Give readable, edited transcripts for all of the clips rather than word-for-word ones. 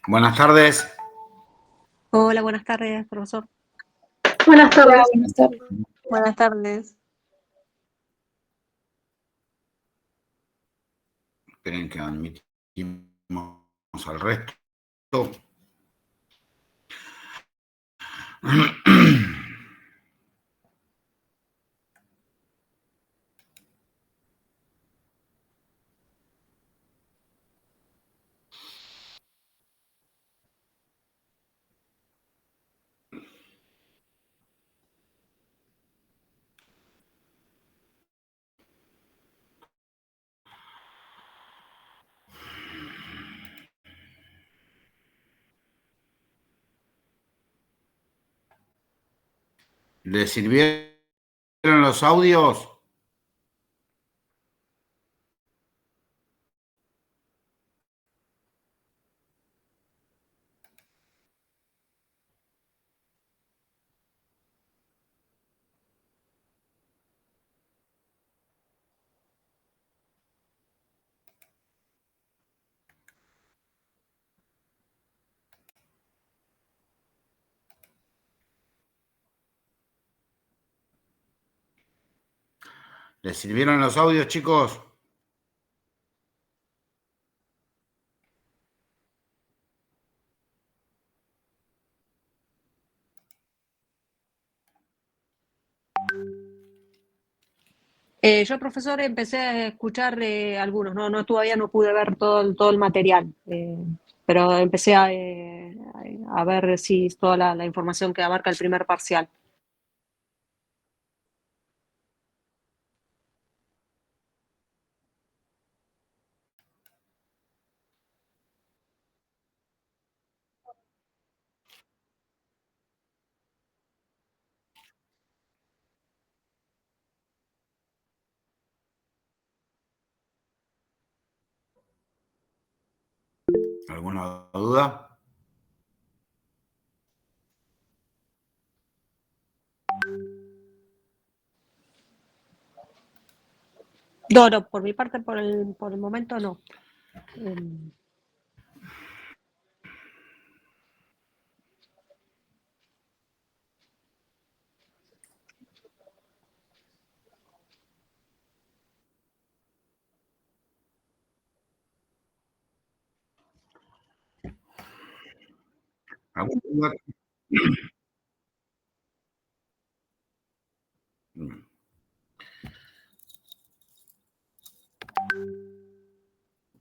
Buenas tardes. Hola, buenas tardes, profesor. Buenas tardes. Buenas tardes. Buenas tardes. Esperen que admitimos al resto. ¿Les sirvieron los audios? ¿Les sirvieron los audios, chicos? Yo, profesor, empecé a escuchar algunos, todavía no pude ver todo el material, pero empecé a ver si toda la información que abarca el primer parcial. ¿Alguna duda? No, por mi parte, por el momento no. ¿Alguna duda?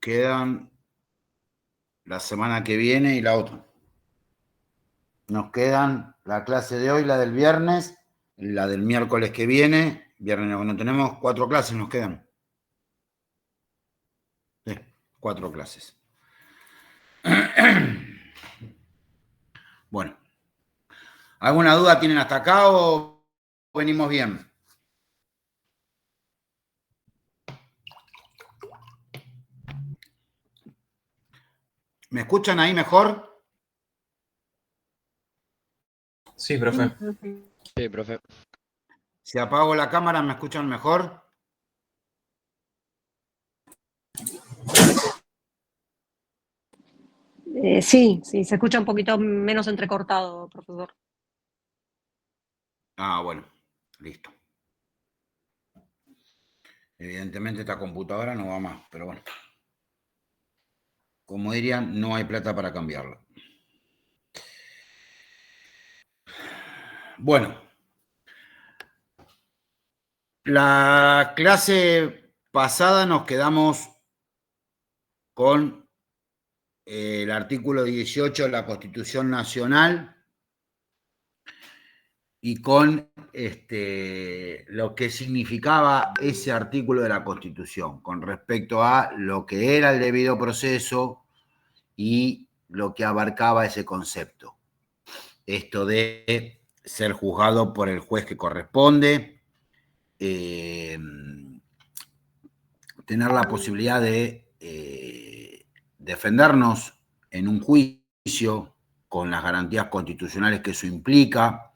Quedan la semana que viene y la otra. Nos quedan la clase de hoy, la del viernes, la del miércoles que viene. Viernes no tenemos 4 clases, nos quedan. Sí, 4 clases. Bueno. ¿Alguna duda tienen hasta acá o venimos bien? ¿Me escuchan ahí mejor? Sí, profe. Sí, profe. Si apago la cámara, ¿me escuchan mejor? Sí, se escucha un poquito menos entrecortado, profesor. Ah, bueno, listo. Evidentemente esta computadora no va más, pero bueno. Como dirían, no hay plata para cambiarla. Bueno. La clase pasada nos quedamos con el artículo 18 de la Constitución Nacional y con lo que significaba ese artículo de la Constitución con respecto a lo que era el debido proceso y lo que abarcaba ese concepto. Esto de ser juzgado por el juez que corresponde, tener la posibilidad de defendernos en un juicio con las garantías constitucionales que eso implica,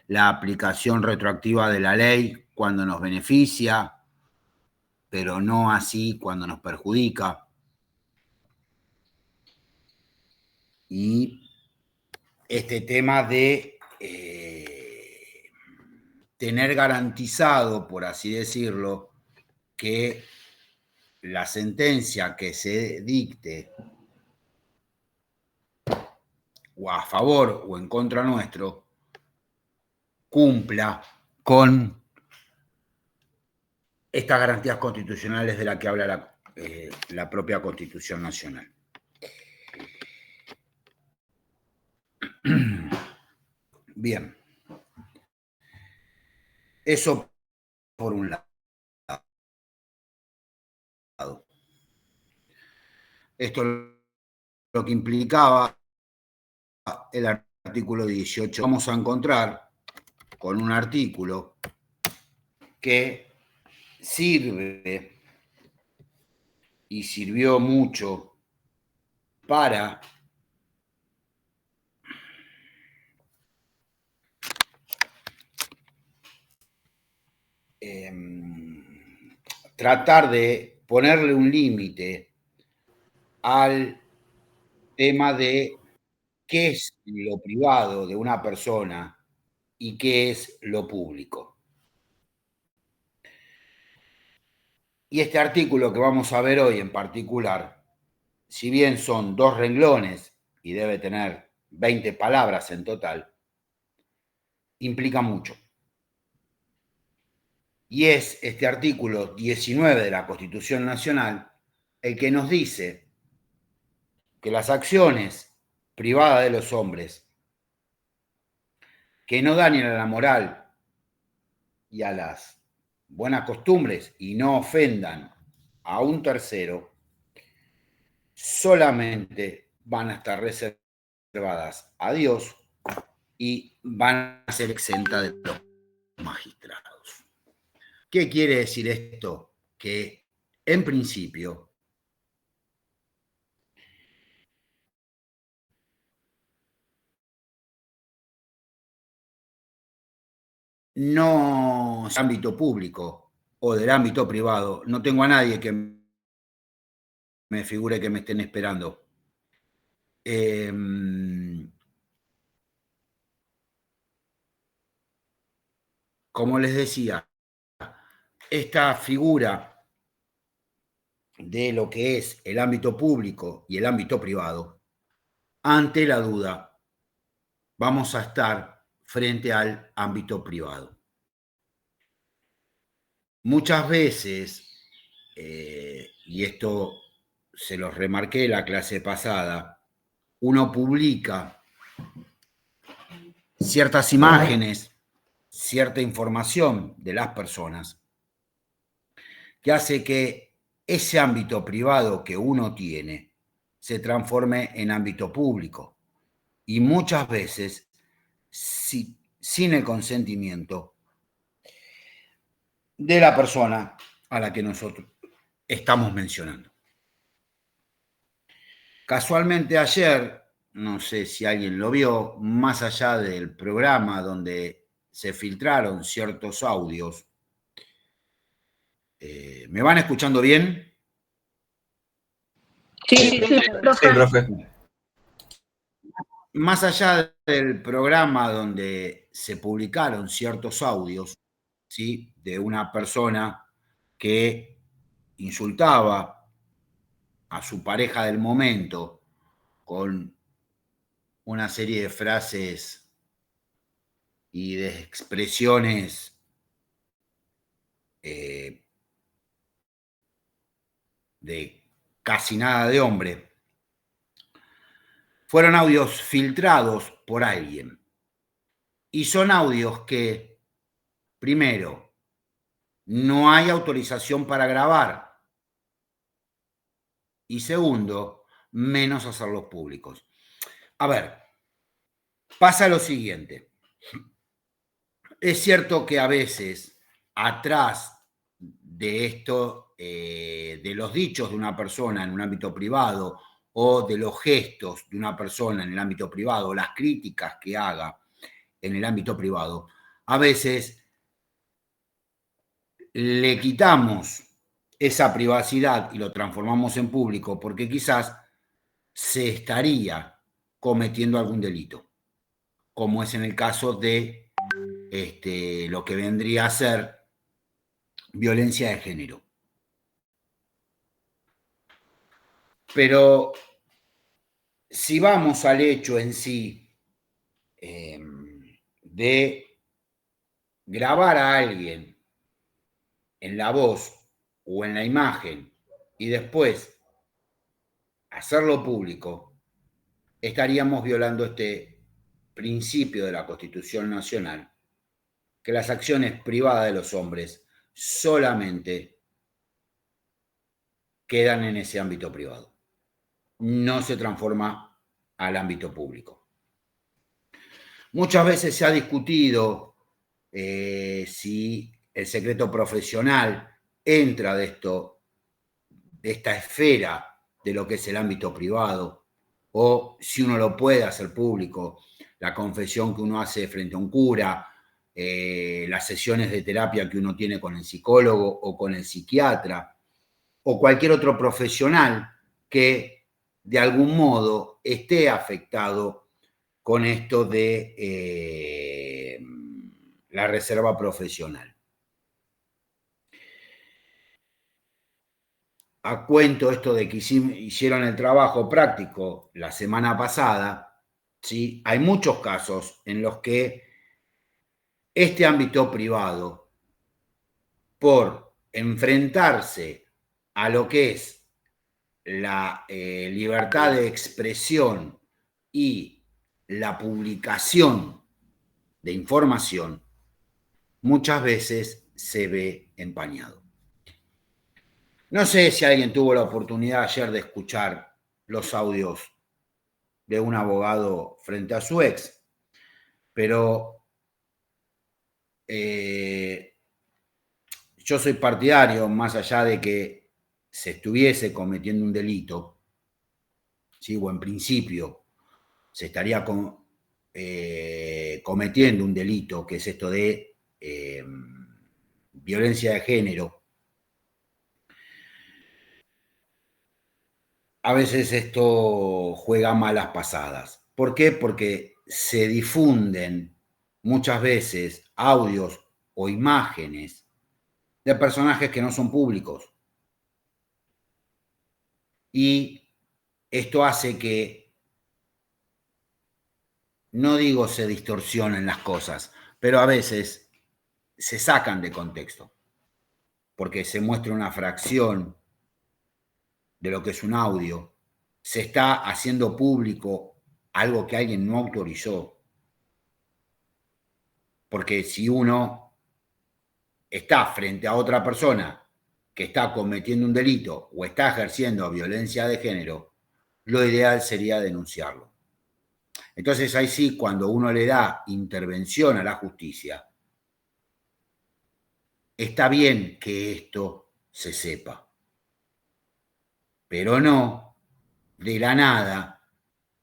la aplicación retroactiva de la ley cuando nos beneficia, pero no así cuando nos perjudica. y este tema de tener garantizado, por así decirlo, que la sentencia que se dicte o a favor o en contra nuestro cumpla con estas garantías constitucionales de las que habla la propia Constitución Nacional. Bien. Eso por un lado. Esto lo que implicaba el artículo 18. Vamos a encontrar con un artículo que sirve y sirvió mucho para tratar de ponerle un límite al tema de qué es lo privado de una persona y qué es lo público. Y este artículo que vamos a ver hoy en particular, si bien son 2 renglones y debe tener 20 palabras en total, implica mucho. Y es este artículo 19 de la Constitución Nacional el que nos dice que las acciones privadas de los hombres que no dañen a la moral y a las buenas costumbres y no ofendan a un tercero, solamente van a estar reservadas a Dios y van a ser exentas de los magistrados. ¿Qué quiere decir esto? Que en principio no es ámbito público o del ámbito privado. No tengo a nadie que me figure que me estén esperando. Como les decía, esta figura de lo que es el ámbito público y el ámbito privado, ante la duda, vamos a estar frente al ámbito privado. Muchas veces, y esto se los remarqué la clase pasada, uno publica ciertas imágenes, cierta información de las personas, que hace que ese ámbito privado que uno tiene se transforme en ámbito público. Y muchas veces, sin el consentimiento de la persona a la que nosotros estamos mencionando. Casualmente ayer, no sé si alguien lo vio, más allá del programa donde se filtraron ciertos audios, ¿me van escuchando bien? Sí, profe. Más allá del programa donde se publicaron ciertos audios, ¿sí?, de una persona que insultaba a su pareja del momento con una serie de frases y de expresiones de casi nada de hombre, fueron audios filtrados por alguien. Y son audios que, primero, no hay autorización para grabar. Y segundo, menos hacerlos públicos. A ver, pasa lo siguiente. Es cierto que a veces, atrás de esto, de los dichos de una persona en un ámbito privado o de los gestos de una persona en el ámbito privado, las críticas que haga en el ámbito privado, a veces le quitamos esa privacidad y lo transformamos en público porque quizás se estaría cometiendo algún delito, como es en el caso de lo que vendría a ser violencia de género. Pero si vamos al hecho en sí de grabar a alguien en la voz o en la imagen y después hacerlo público, estaríamos violando este principio de la Constitución Nacional, que las acciones privadas de los hombres solamente quedan en ese ámbito privado, no se transforma al ámbito público. Muchas veces se ha discutido si el secreto profesional entra de esta esfera de lo que es el ámbito privado, o si uno lo puede hacer público, la confesión que uno hace frente a un cura, las sesiones de terapia que uno tiene con el psicólogo o con el psiquiatra, o cualquier otro profesional que de algún modo esté afectado con esto de la reserva profesional. A cuento esto de que hicieron el trabajo práctico la semana pasada, ¿sí? Hay muchos casos en los que este ámbito privado, por enfrentarse a lo que es la libertad de expresión y la publicación de información, muchas veces se ve empañado. No sé si alguien tuvo la oportunidad ayer de escuchar los audios de un abogado frente a su ex, pero yo soy partidario, más allá de que se estuviese cometiendo un delito, ¿sí? O en principio se estaría cometiendo un delito, que es esto de violencia de género. A veces esto juega malas pasadas. ¿Por qué? Porque se difunden muchas veces audios o imágenes de personajes que no son públicos. Y esto hace que, no digo se distorsionen las cosas, pero a veces se sacan de contexto, porque se muestra una fracción de lo que es un audio, se está haciendo público algo que alguien no autorizó. Porque si uno está frente a otra persona que está cometiendo un delito o está ejerciendo violencia de género, lo ideal sería denunciarlo. Entonces ahí sí, cuando uno le da intervención a la justicia, está bien que esto se sepa, pero no de la nada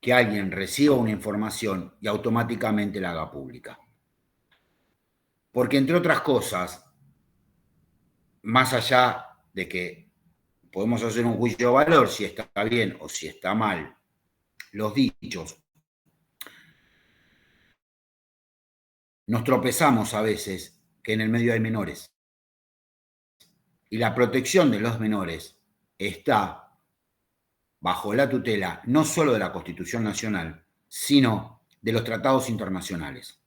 que alguien reciba una información y automáticamente la haga pública. Porque entre otras cosas, más allá de que podemos hacer un juicio de valor si está bien o si está mal los dichos, nos tropezamos a veces que en el medio hay menores. Y la protección de los menores está bajo la tutela no solo de la Constitución Nacional, sino de los tratados internacionales.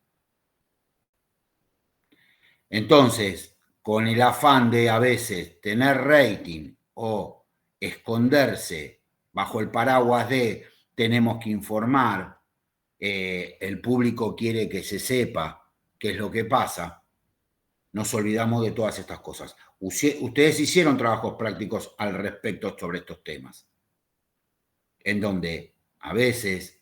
Entonces, con el afán de a veces tener rating o esconderse bajo el paraguas de tenemos que informar, el público quiere que se sepa qué es lo que pasa, nos olvidamos de todas estas cosas. Ustedes hicieron trabajos prácticos al respecto sobre estos temas, en donde a veces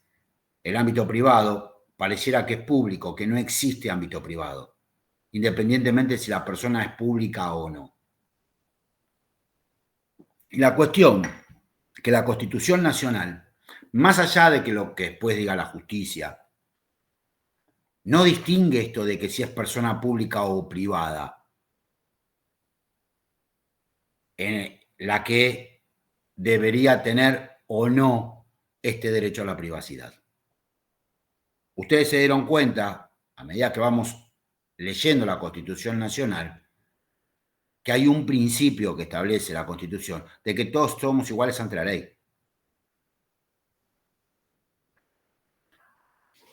el ámbito privado pareciera que es público, que no existe ámbito privado, independientemente si la persona es pública o no. Y la cuestión que la Constitución Nacional, más allá de que lo que después diga la justicia, no distingue esto de que si es persona pública o privada, en la que debería tener o no este derecho a la privacidad. ustedes se dieron cuenta, a medida que vamos leyendo la Constitución Nacional, que hay un principio que establece la Constitución, de que todos somos iguales ante la ley.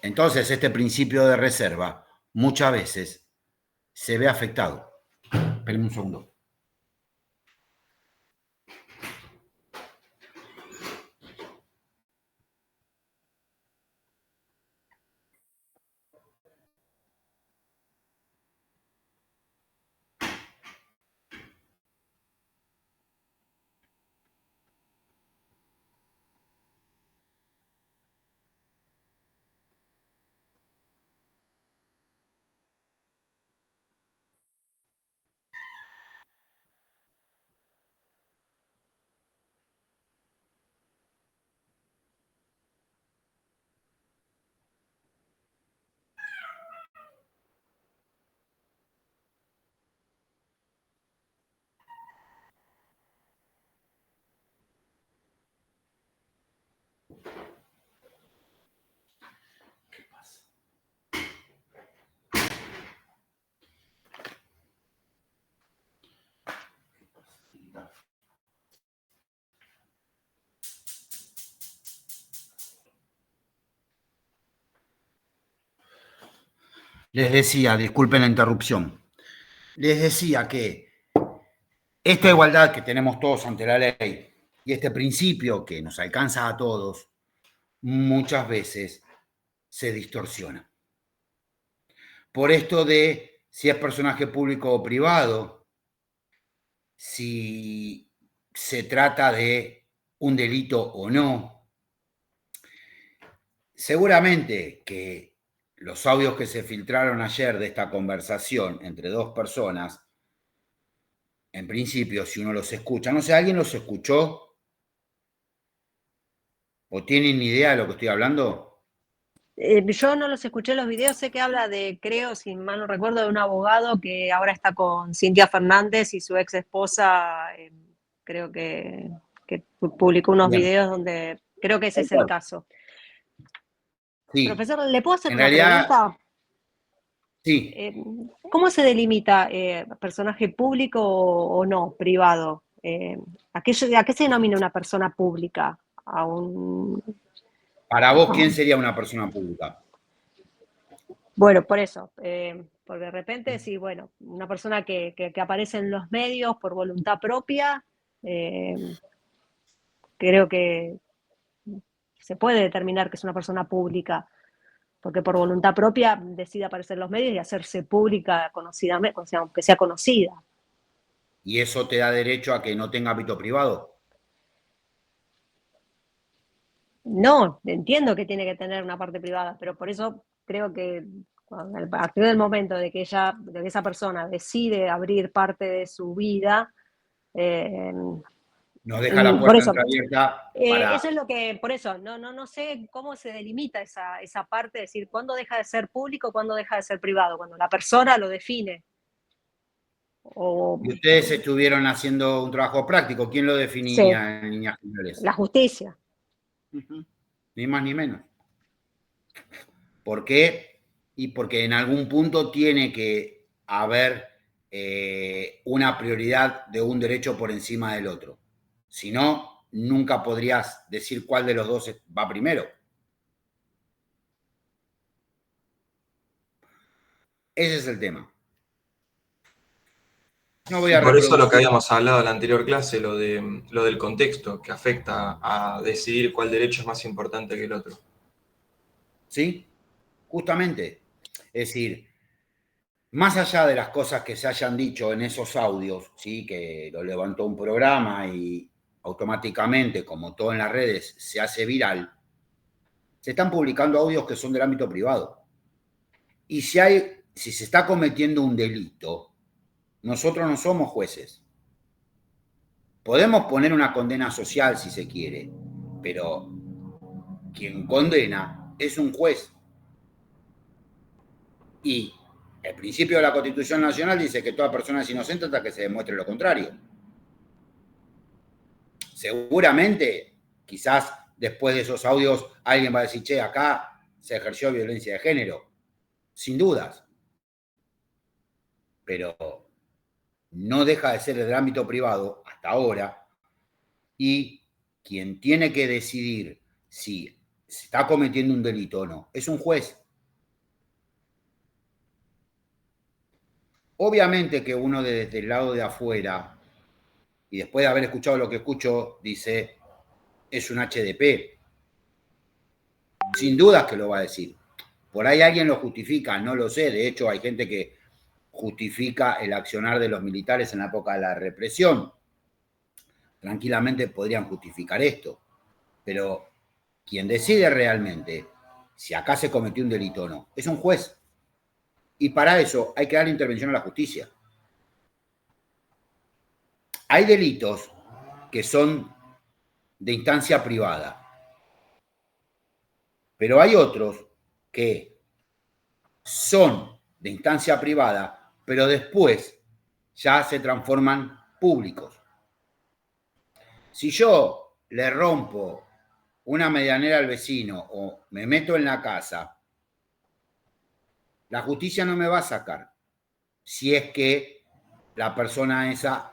Entonces, este principio de reserva muchas veces se ve afectado. Espérenme un segundo. Les decía, disculpen la interrupción, les decía que esta igualdad que tenemos todos ante la ley y este principio que nos alcanza a todos, muchas veces se distorsiona. Por esto de si es personaje público o privado, si se trata de un delito o no. Seguramente que los audios que se filtraron ayer de esta conversación entre dos personas, en principio, si uno los escucha, no sé, ¿alguien los escuchó? ¿O tienen idea de lo que estoy hablando? Yo no los escuché los videos, sé que habla de, creo, si mal no recuerdo, de un abogado que ahora está con Cintia Fernández y su ex esposa, creo que publicó unos Bien. videos donde creo que ese es el caso. Sí. Profesor, ¿le puedo hacer En una realidad, pregunta? sí. ¿Cómo se delimita personaje público o no, privado? ¿A qué se denomina una persona pública? Para vos, ¿quién sería una persona pública? Bueno, por eso, porque de repente sí, bueno, una persona que aparece en los medios por voluntad propia, creo que se puede determinar que es una persona pública, porque por voluntad propia decide aparecer en los medios y hacerse pública conocidamente, o sea, aunque sea conocida. ¿Y eso te da derecho a que no tenga ámbito privado? No, entiendo que tiene que tener una parte privada, pero por eso creo que a partir del momento de que esa persona decide abrir parte de su vida, Nos deja la por puerta eso, entreabierta para... eso es lo que, por eso, no sé cómo se delimita esa parte, es decir, cuándo deja de ser público, cuándo deja de ser privado, cuando la persona lo define. Y ustedes estuvieron haciendo un trabajo práctico. ¿Quién lo Sí, definiría en líneas generales? la justicia. Ni más ni menos. ¿Por qué? Y porque en algún punto tiene que haber una prioridad de un derecho por encima del otro. Si no, nunca podrías decir cuál de los dos va primero. Ese es el tema. No voy Y a por eso lo que reproducir. habíamos hablado en la anterior clase, lo del contexto, que afecta a decidir cuál derecho es más importante que el otro. ¿Sí? Justamente. Es decir, más allá de las cosas que se hayan dicho en esos audios, ¿sí? Que lo levantó un programa y automáticamente, como todo en las redes, se hace viral, se están publicando audios que son del ámbito privado. Y si se está cometiendo un delito, nosotros no somos jueces. Podemos poner una condena social si se quiere, pero quien condena es un juez. Y el principio de la Constitución Nacional dice que toda persona es inocente hasta que se demuestre lo contrario. Seguramente, quizás después de esos audios, alguien va a decir, che, acá se ejerció violencia de género, sin dudas, pero no deja de ser del ámbito privado hasta ahora, y quien tiene que decidir si se está cometiendo un delito o no es un juez. Obviamente que uno desde el lado de afuera, y después de haber escuchado lo que escucho, dice, es un HDP. Sin dudas que lo va a decir. Por ahí alguien lo justifica, no lo sé. De hecho, hay gente que justifica el accionar de los militares en la época de la represión. Tranquilamente podrían justificar esto. Pero quien decide realmente si acá se cometió un delito o no es un juez. Y para eso hay que dar intervención a la justicia. Hay delitos que son de instancia privada, pero hay otros que son de instancia privada, pero después ya se transforman públicos. Si yo le rompo una medianera al vecino o me meto en la casa, la justicia no me va a sacar si es que la persona esa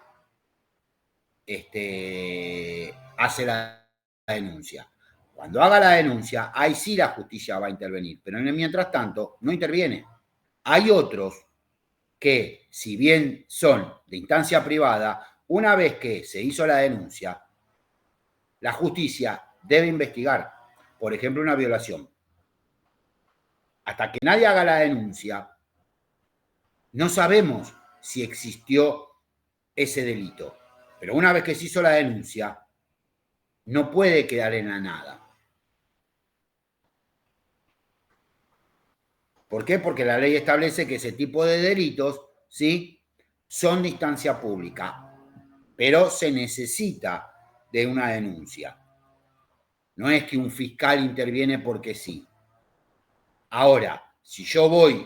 hace la denuncia. Cuando haga la denuncia, ahí sí la justicia va a intervenir, pero en el mientras tanto no interviene. Hay otros que, si bien son de instancia privada, una vez que se hizo la denuncia, la justicia debe investigar, por ejemplo, una violación. Hasta que nadie haga la denuncia, no sabemos si existió ese delito. Pero una vez que se hizo la denuncia, no puede quedar en la nada. ¿Por qué? Porque la ley establece que ese tipo de delitos, ¿sí?, son de instancia pública, pero se necesita de una denuncia. No es que un fiscal interviene porque sí. Ahora, si yo voy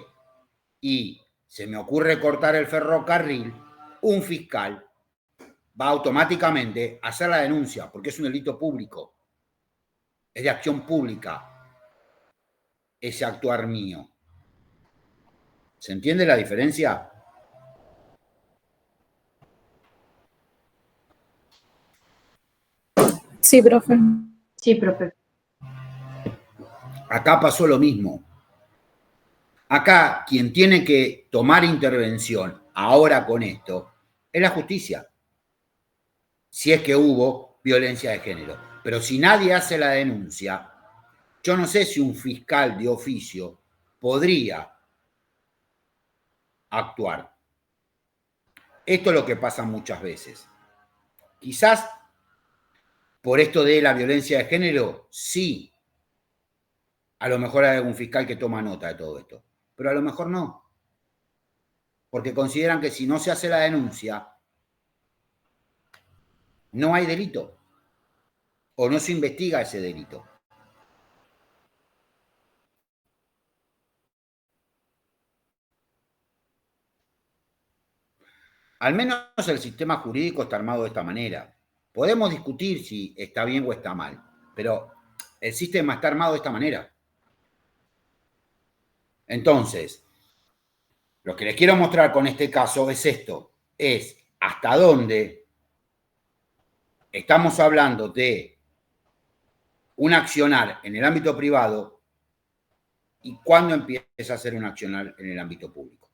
y se me ocurre cortar el ferrocarril, un fiscal va automáticamente a hacer la denuncia, porque es un delito público. Es de acción pública ese actuar mío. ¿Se entiende la diferencia? Sí, profe. Sí, profe. Acá pasó lo mismo. Acá quien tiene que tomar intervención ahora con esto es la justicia. Si es que hubo violencia de género. Pero si nadie hace la denuncia, yo no sé si un fiscal de oficio podría actuar. Esto es lo que pasa muchas veces. Quizás por esto de la violencia de género, sí. A lo mejor hay algún fiscal que toma nota de todo esto, pero a lo mejor no. Porque consideran que si no se hace la denuncia, no hay delito o no se investiga ese delito. Al menos el sistema jurídico está armado de esta manera. Podemos discutir si está bien o está mal, pero el sistema está armado de esta manera. Entonces, lo que les quiero mostrar con este caso es esto, es hasta dónde estamos hablando de un accionar en el ámbito privado y cuándo empieza a ser un accionar en el ámbito público.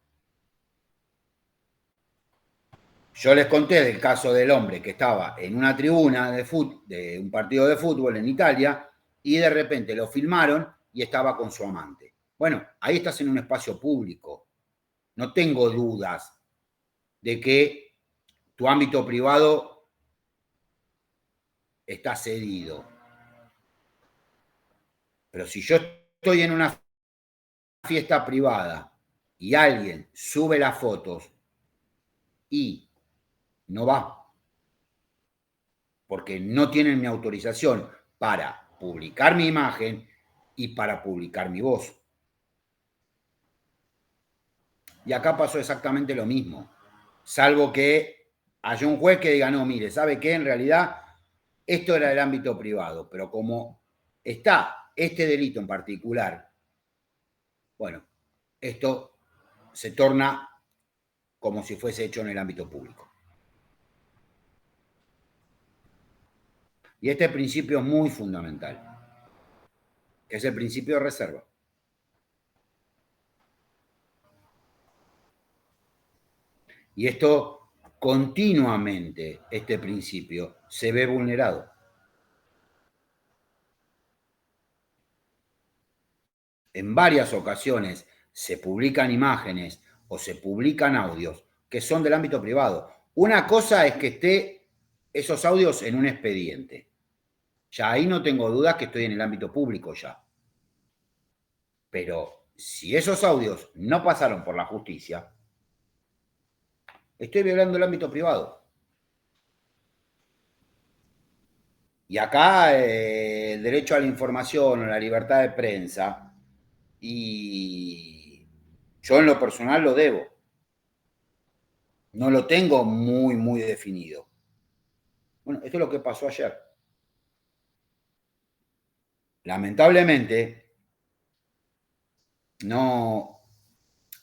Yo les conté del caso del hombre que estaba en una tribuna de un partido de fútbol en Italia y de repente lo filmaron y estaba con su amante. Bueno, ahí estás en un espacio público. No tengo dudas de que tu ámbito privado está cedido. Pero si yo estoy en una fiesta privada y alguien sube las fotos y no va, porque no tienen mi autorización para publicar mi imagen y para publicar mi voz. Y acá pasó exactamente lo mismo, salvo que haya un juez que diga, no, mire, ¿sabe qué? En realidad esto era del ámbito privado, pero como está este delito en particular Bueno, esto se torna como si fuese hecho en el ámbito público. Y este principio es muy fundamental, que es el principio de reserva. Y esto continuamente, este principio, se ve vulnerado. En varias ocasiones se publican imágenes o se publican audios que son del ámbito privado. Una cosa es que esté esos audios en un expediente. Ya ahí no tengo dudas que estoy en el ámbito público ya. Pero si esos audios no pasaron por la justicia, estoy violando el ámbito privado. Y acá el derecho a la información o la libertad de prensa, y yo en lo personal lo debo. No lo tengo muy, muy definido. Bueno, esto es lo que pasó ayer. Lamentablemente, no,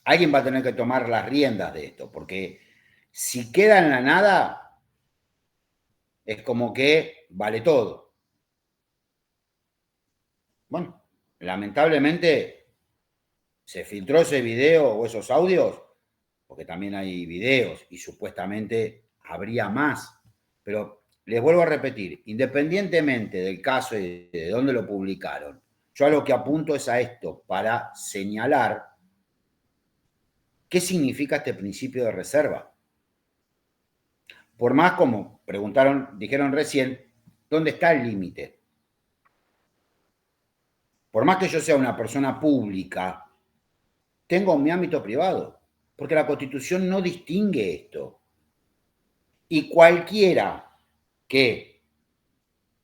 alguien va a tener que tomar las riendas de esto, porque si queda en la nada, es como que vale todo. Bueno, lamentablemente se filtró ese video o esos audios, porque también hay videos y supuestamente habría más. Pero les vuelvo a repetir, independientemente del caso y de dónde lo publicaron, yo a lo que apunto es a esto para señalar qué significa este principio de reserva. Por más, como dijeron recién, ¿dónde está el límite? Por más que yo sea una persona pública, tengo mi ámbito privado, porque la Constitución no distingue esto. Y cualquiera que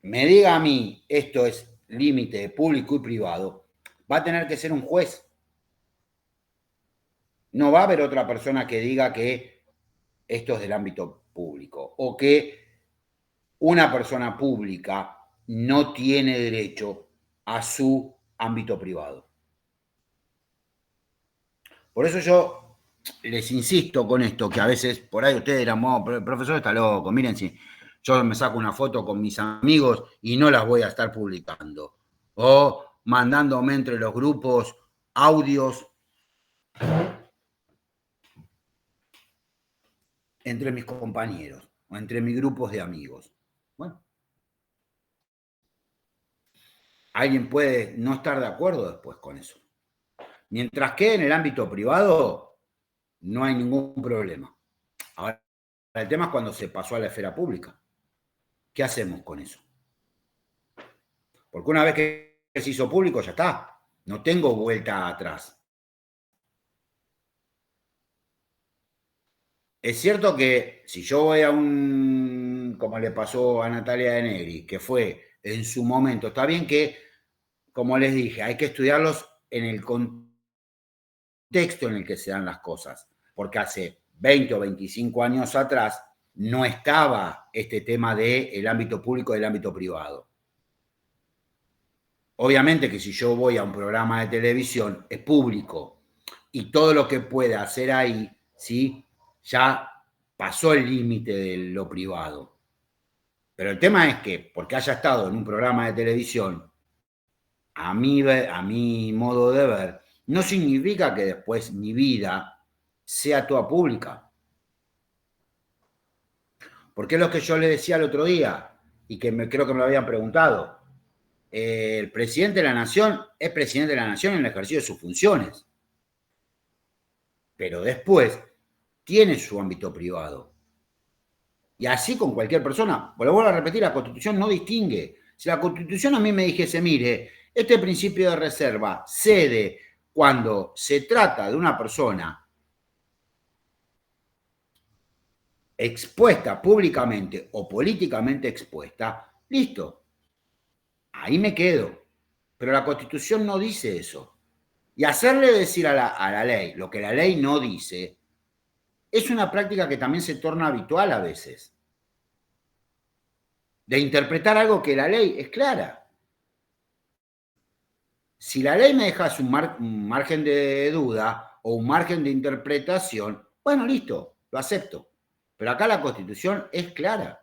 me diga a mí esto es límite público y privado, va a tener que ser un juez. No va a haber otra persona que diga que esto es del ámbito público o que una persona pública no tiene derecho a su ámbito privado. Por eso yo les insisto con esto, que a veces por ahí ustedes dirán, oh, el profesor está loco, miren si yo me saco una foto con mis amigos y no las voy a estar publicando. O mandándome entre los grupos audios entre mis compañeros o entre mis grupos de amigos. Bueno, alguien puede no estar de acuerdo después con eso. Mientras que en el ámbito privado no hay ningún problema. Ahora, el tema es cuando se pasó a la esfera pública. ¿Qué hacemos con eso? Porque una vez que se hizo público, ya está. No tengo vuelta atrás. Es cierto que si yo voy a como le pasó a Natalia de Negri, que fue en su momento, está bien que, como les dije, hay que estudiarlos en el contexto en el que se dan las cosas, porque hace 20 o 25 años atrás no estaba este tema del ámbito público y del ámbito privado. Obviamente que si yo voy a un programa de televisión es público y todo lo que pueda hacer ahí, ¿sí? Ya pasó el límite de lo privado. Pero el tema es que, porque haya estado en un programa de televisión, a mi modo de ver, no significa que después mi vida sea toda pública. Porque es lo que yo le decía el otro día y que creo que me lo habían preguntado. El presidente de la nación es presidente de la nación en el ejercicio de sus funciones. Pero después tiene su ámbito privado. Y así con cualquier persona. Lo vuelvo a repetir, la Constitución no distingue. Si la Constitución a mí me dijese, mire, este principio de reserva cede cuando se trata de una persona expuesta públicamente o políticamente expuesta, listo. Ahí me quedo. Pero la Constitución no dice eso. Y hacerle decir a la ley lo que la ley no dice es una práctica que también se torna habitual a veces. De interpretar algo que la ley es clara. Si la ley me deja un margen de duda o un margen de interpretación, bueno, listo, lo acepto. Pero acá la Constitución es clara.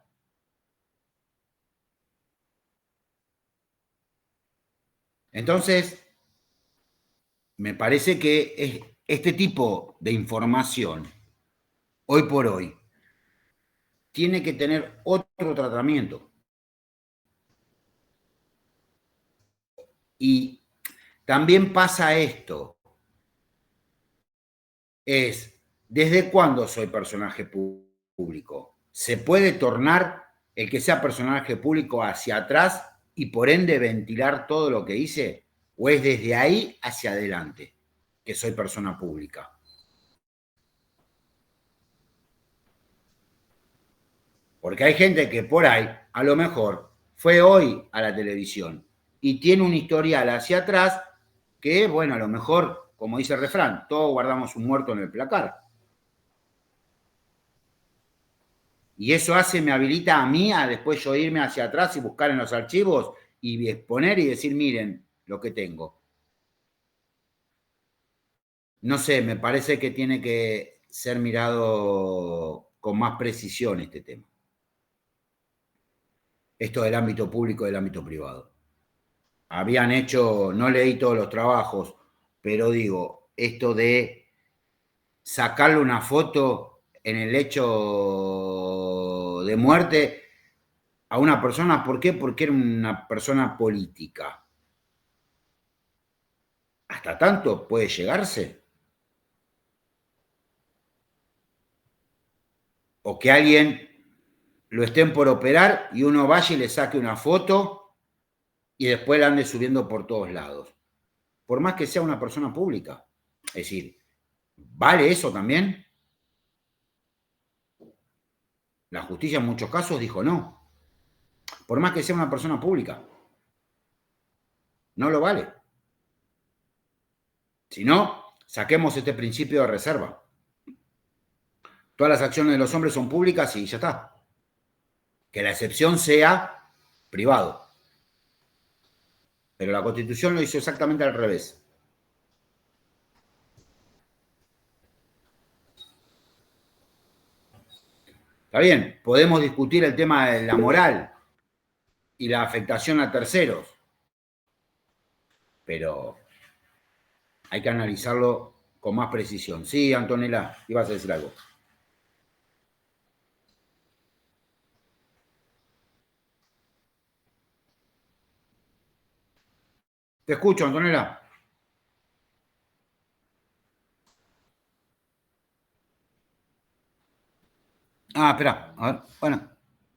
Entonces, me parece que este tipo de información, hoy por hoy, tiene que tener otro tratamiento. Y también pasa esto. ¿Desde cuándo soy personaje público? ¿Se puede tornar el que sea personaje público hacia atrás y por ende ventilar todo lo que hice? ¿O es desde ahí hacia adelante que soy persona pública? Porque hay gente que por ahí, a lo mejor, fue hoy a la televisión y tiene un historial hacia atrás que, bueno, a lo mejor, como dice el refrán, todos guardamos un muerto en el placar. Y eso me habilita a mí a después yo irme hacia atrás y buscar en los archivos y exponer y decir, miren lo que tengo. No sé, me parece que tiene que ser mirado con más precisión este tema. Esto del ámbito público y del ámbito privado. Habían hecho, no leí todos los trabajos, pero digo, esto de sacarle una foto en el hecho de muerte a una persona, ¿por qué? Porque era una persona política. ¿Hasta tanto puede llegarse? O que alguien lo estén por operar y uno vaya y le saque una foto y después la ande subiendo por todos lados. Por más que sea una persona pública. Es decir, ¿vale eso también? La justicia en muchos casos dijo no. Por más que sea una persona pública. No lo vale. Si no, saquemos este principio de reserva. Todas las acciones de los hombres son públicas y ya está. Que la excepción sea privado. Pero la Constitución lo hizo exactamente al revés. Está bien, podemos discutir el tema de la moral y la afectación a terceros, pero hay que analizarlo con más precisión. Sí, Antonella, ibas a decir algo. Te escucho, Antonella. Ah, espera, a ver, bueno,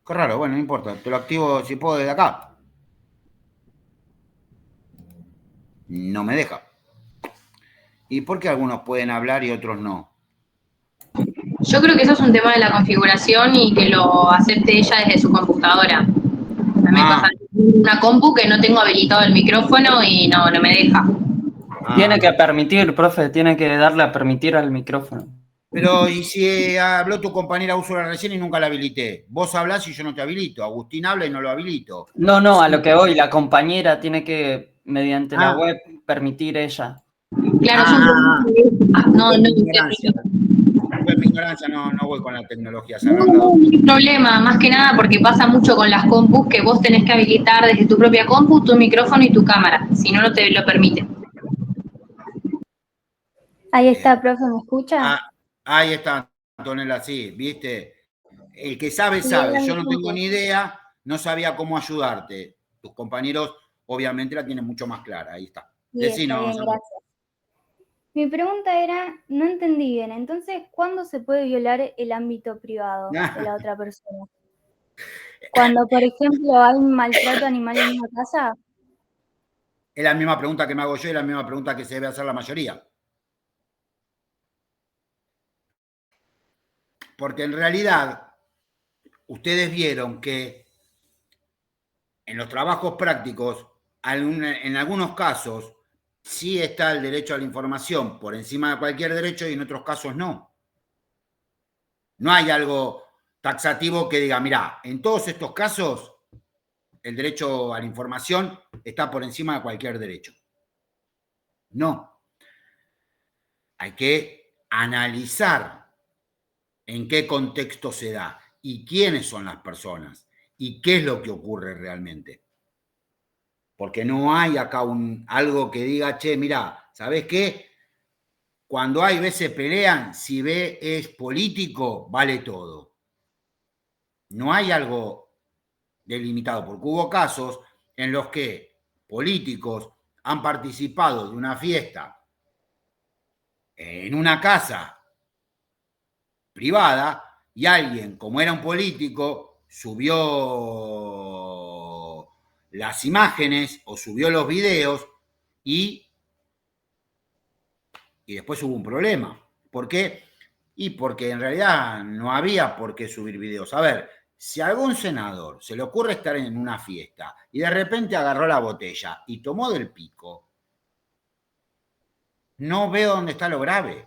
qué raro, bueno, no importa, te lo activo si puedo desde acá. No me deja. ¿Y por qué algunos pueden hablar y otros no? Yo creo que eso es un tema de la configuración y que lo acepte ella desde su computadora. A mí me pasa una compu que no tengo habilitado el micrófono y no me deja. Tiene que permitir, profe, tiene que darle a permitir al micrófono. Pero, ¿y si habló tu compañera Úrsula recién y nunca la habilité? Vos hablás y yo no te habilito. Agustín habla y no lo habilito. No, a lo que voy, la compañera tiene que, mediante la web, permitir ella. Claro, es Fue mi ignorancia, no voy con la tecnología. No hay problema, más que nada porque pasa mucho con las compus que vos tenés que habilitar desde tu propia compu tu micrófono y tu cámara, si no, no te lo permite. Ahí está, profe, ¿me escucha? Ahí está, Antonella, sí, viste. El que sabe, sabe. Yo no tengo ni idea, no sabía cómo ayudarte. Tus compañeros, obviamente, la tienen mucho más clara. Ahí está. Decinos. Bien, gracias. Mi pregunta era, no entendí bien, entonces, ¿cuándo se puede violar el ámbito privado de la otra persona? Cuando, por ejemplo, hay un maltrato animal en una casa. Es la misma pregunta que me hago yo y la misma pregunta que se debe hacer la mayoría. Porque en realidad, ustedes vieron que en los trabajos prácticos, en algunos casos, sí está el derecho a la información por encima de cualquier derecho y en otros casos no. No hay algo taxativo que diga, mirá, en todos estos casos, el derecho a la información está por encima de cualquier derecho. No. Hay que analizar en qué contexto se da y quiénes son las personas y qué es lo que ocurre realmente. Porque no hay acá algo que diga, che, mirá, ¿sabés qué? Cuando hay veces pelean, si B es político, vale todo. No hay algo delimitado, porque hubo casos en los que políticos han participado de una fiesta en una casa privada y alguien, como era un político, subió las imágenes o subió los videos y después hubo un problema. ¿Por qué? Y porque en realidad no había por qué subir videos. A ver, si a algún senador se le ocurre estar en una fiesta y de repente agarró la botella y tomó del pico, no veo dónde está lo grave.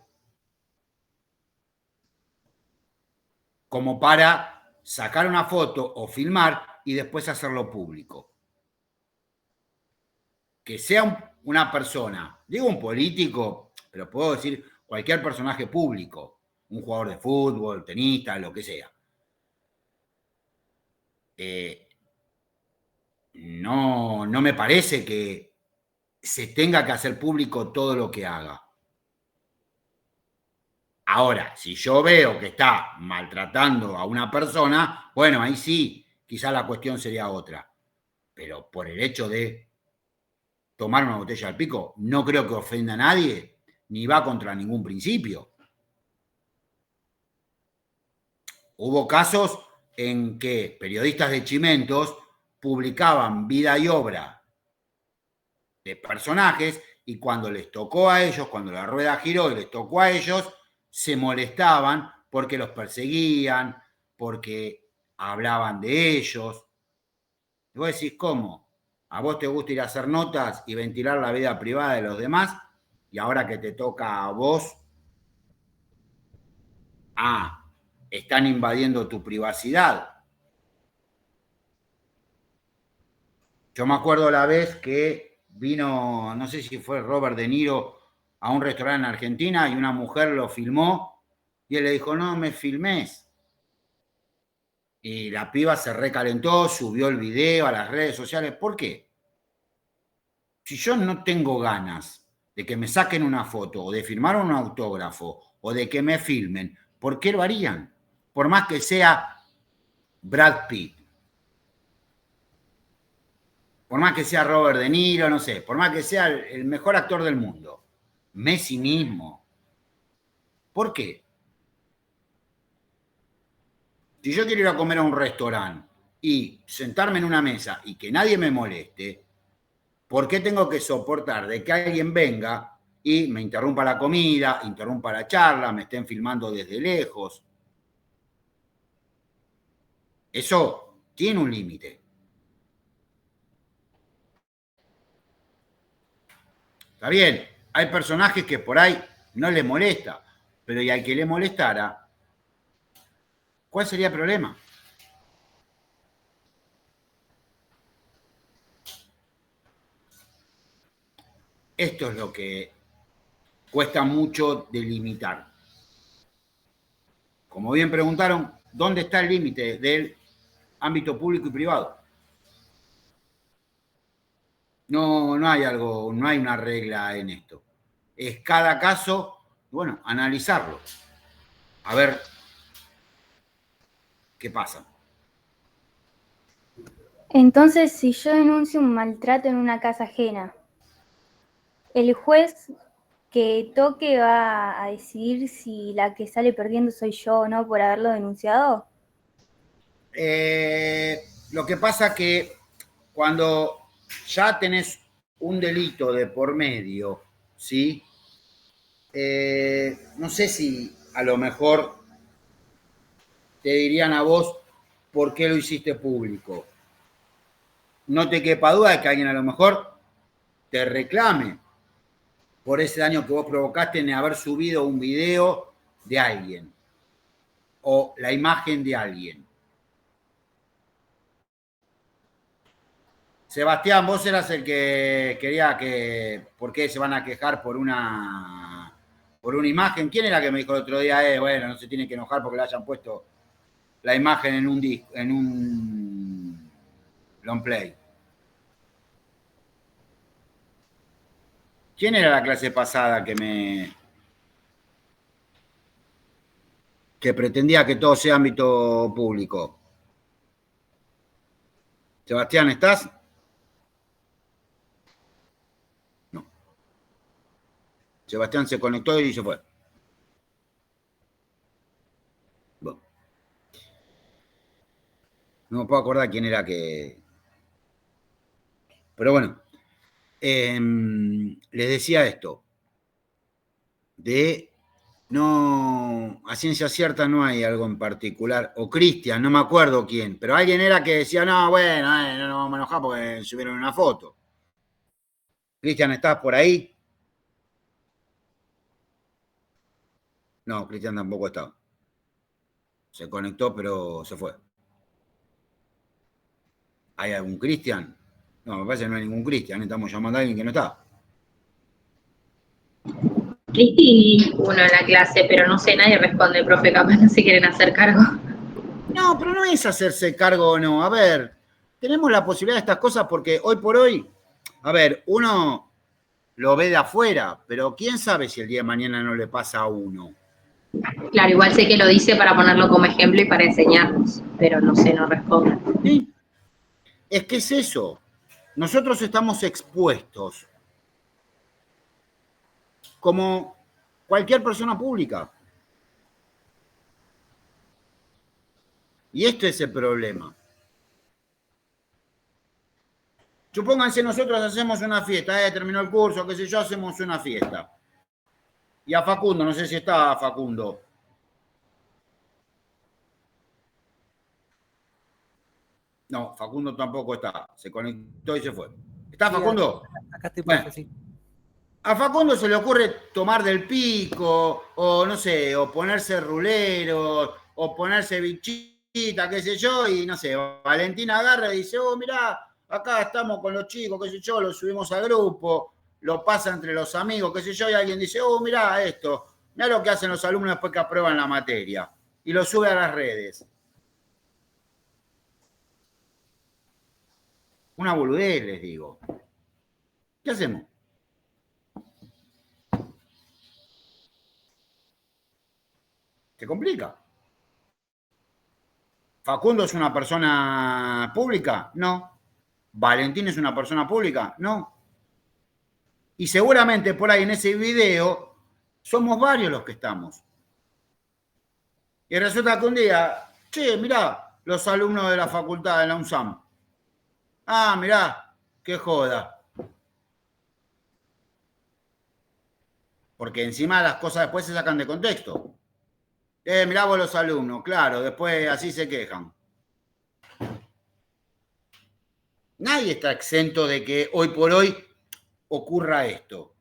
Como para sacar una foto o filmar y después hacerlo público. Que sea una persona, digo un político, pero puedo decir cualquier personaje público, un jugador de fútbol, tenista, lo que sea. No me parece que se tenga que hacer público todo lo que haga. Ahora, si yo veo que está maltratando a una persona, bueno, ahí sí, quizás la cuestión sería otra. Pero por el hecho de tomar una botella al pico, no creo que ofenda a nadie, ni va contra ningún principio. Hubo casos en que periodistas de Chimentos publicaban vida y obra de personajes y cuando les tocó a ellos, cuando la rueda giró y les tocó a ellos, se molestaban porque los perseguían, porque hablaban de ellos. Y vos decís, ¿cómo? ¿A vos te gusta ir a hacer notas y ventilar la vida privada de los demás? Y ahora que te toca a vos, están invadiendo tu privacidad. Yo me acuerdo la vez que vino, no sé si fue Robert De Niro, a un restaurante en Argentina y una mujer lo filmó y él le dijo, no me filmes. Y la piba se recalentó, subió el video a las redes sociales. ¿Por qué? Si yo no tengo ganas de que me saquen una foto o de firmar un autógrafo o de que me filmen, ¿por qué lo harían? Por más que sea Brad Pitt, por más que sea Robert De Niro, no sé, por más que sea el mejor actor del mundo, Messi mismo. ¿Por qué? Si yo quiero ir a comer a un restaurante y sentarme en una mesa y que nadie me moleste, ¿por qué tengo que soportar de que alguien venga y me interrumpa la comida, interrumpa la charla, me estén filmando desde lejos? Eso tiene un límite. Está bien, hay personajes que por ahí no les molesta, pero y al que le molestara, ¿cuál sería el problema? Esto es lo que cuesta mucho delimitar. Como bien preguntaron, ¿dónde está el límite del ámbito público y privado? No hay algo, no hay una regla en esto. Es cada caso, bueno, analizarlo. A ver qué pasa. Entonces, si yo denuncio un maltrato en una casa ajena, ¿el juez que toque va a decidir si la que sale perdiendo soy yo o no por haberlo denunciado? Lo que pasa que cuando ya tenés un delito de por medio, ¿sí? No sé si a lo mejor te dirían a vos por qué lo hiciste público. No te quepa duda de que alguien a lo mejor te reclame por ese daño que vos provocaste en haber subido un video de alguien o la imagen de alguien. Sebastián, vos eras el que quería ¿por qué se van a quejar por una imagen? ¿Quién era que me dijo el otro día, bueno, no se tiene que enojar porque le hayan puesto la imagen en un disco, en un long play? ¿Quién era la clase pasada que pretendía que todo sea ámbito público? Sebastián, ¿estás? No. Sebastián se conectó y se fue. Bueno. No me puedo acordar quién era que... Pero bueno, les decía esto, no, a ciencia cierta no hay algo en particular, o Cristian, no me acuerdo quién, pero alguien era que decía, no, bueno, no nos vamos a enojar porque subieron una foto. Cristian, ¿estás por ahí? No, Cristian tampoco estaba. Se conectó, pero se fue. ¿Hay algún Cristian? No, me parece que no hay ningún Cristian, estamos llamando a alguien que no está. Cristi, uno en la clase, pero no sé, nadie responde, profe, capaz no se quieren hacer cargo. No, pero no es hacerse cargo o no. A ver, tenemos la posibilidad de estas cosas porque hoy por hoy, a ver, uno lo ve de afuera, pero quién sabe si el día de mañana no le pasa a uno. Claro, igual sé que lo dice para ponerlo como ejemplo y para enseñarnos, pero no sé, no responde. ¿Sí? Es que es eso. Nosotros estamos expuestos como cualquier persona pública. Y este es el problema. Supónganse nosotros hacemos una fiesta, terminó el curso, qué sé yo, hacemos una fiesta. Y a Facundo, no sé si está Facundo. No, Facundo tampoco está. Se conectó y se fue. ¿Está Facundo? Acá estoy, bueno, profe, sí. A Facundo se le ocurre tomar del pico, o no sé, o ponerse rulero, o ponerse bichita, qué sé yo, y no sé, Valentina agarra y dice, oh, mirá, acá estamos con los chicos, qué sé yo, lo subimos al grupo, lo pasa entre los amigos, qué sé yo, y alguien dice, oh, mirá esto, mirá lo que hacen los alumnos después que aprueban la materia, y lo sube a las redes. Una boludez, les digo. ¿Qué hacemos? Se complica. ¿Facundo es una persona pública? No. ¿Valentín es una persona pública? No. Y seguramente por ahí en ese video somos varios los que estamos. Y resulta que un día, che, mirá, los alumnos de la facultad de la UNSAM. Ah, mirá, qué joda. Porque encima las cosas después se sacan de contexto. Mirá vos los alumnos, claro, después así se quejan. Nadie está exento de que hoy por hoy ocurra esto.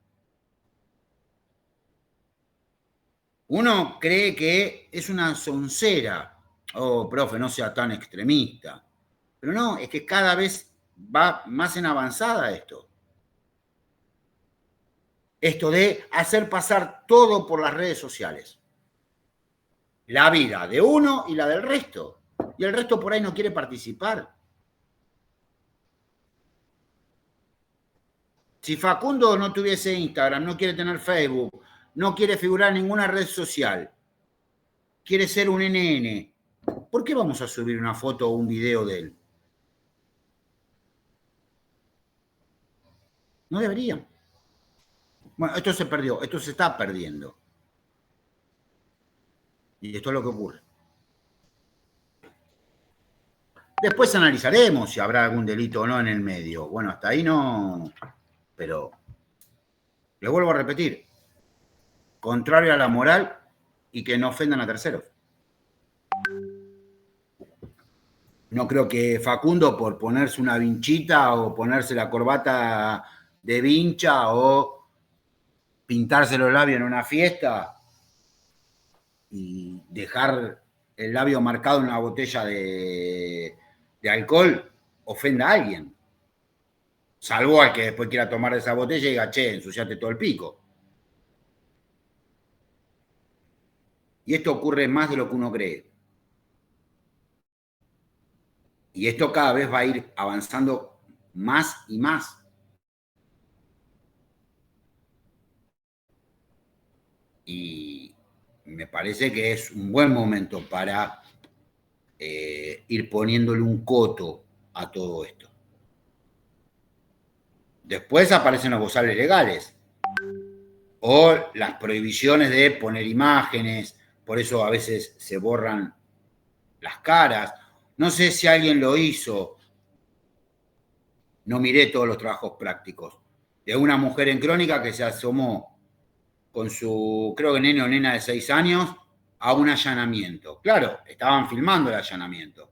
Uno cree que es una soncera. Oh, profe, no sea tan extremista. Pero no, es que cada vez va más en avanzada esto. Esto de hacer pasar todo por las redes sociales. La vida de uno y la del resto. Y el resto por ahí no quiere participar. Si Facundo no tuviese Instagram, no quiere tener Facebook, no quiere figurar en ninguna red social, quiere ser un NN, ¿por qué vamos a subir una foto o un video de él? No deberían. Bueno, esto se perdió, esto se está perdiendo. Y esto es lo que ocurre. Después analizaremos si habrá algún delito o no en el medio. Bueno, hasta ahí no, pero les vuelvo a repetir, contrario a la moral y que no ofendan a terceros. No creo que Facundo, por ponerse una vinchita o ponerse la corbata de vincha o pintarse los labios en una fiesta y dejar el labio marcado en una botella de alcohol, ofenda a alguien. Salvo al que después quiera tomar de esa botella y diga, che, ensuciaste todo el pico. Y esto ocurre más de lo que uno cree. Y esto cada vez va a ir avanzando más y más. Y me parece que es un buen momento para ir poniéndole un coto a todo esto. Después aparecen los bozales legales o las prohibiciones de poner imágenes, por eso a veces se borran las caras. No sé si alguien lo hizo, no miré todos los trabajos prácticos, de una mujer en Crónica que se asomó con su, creo que nene o nena de 6 años, a un allanamiento. Claro, estaban filmando el allanamiento.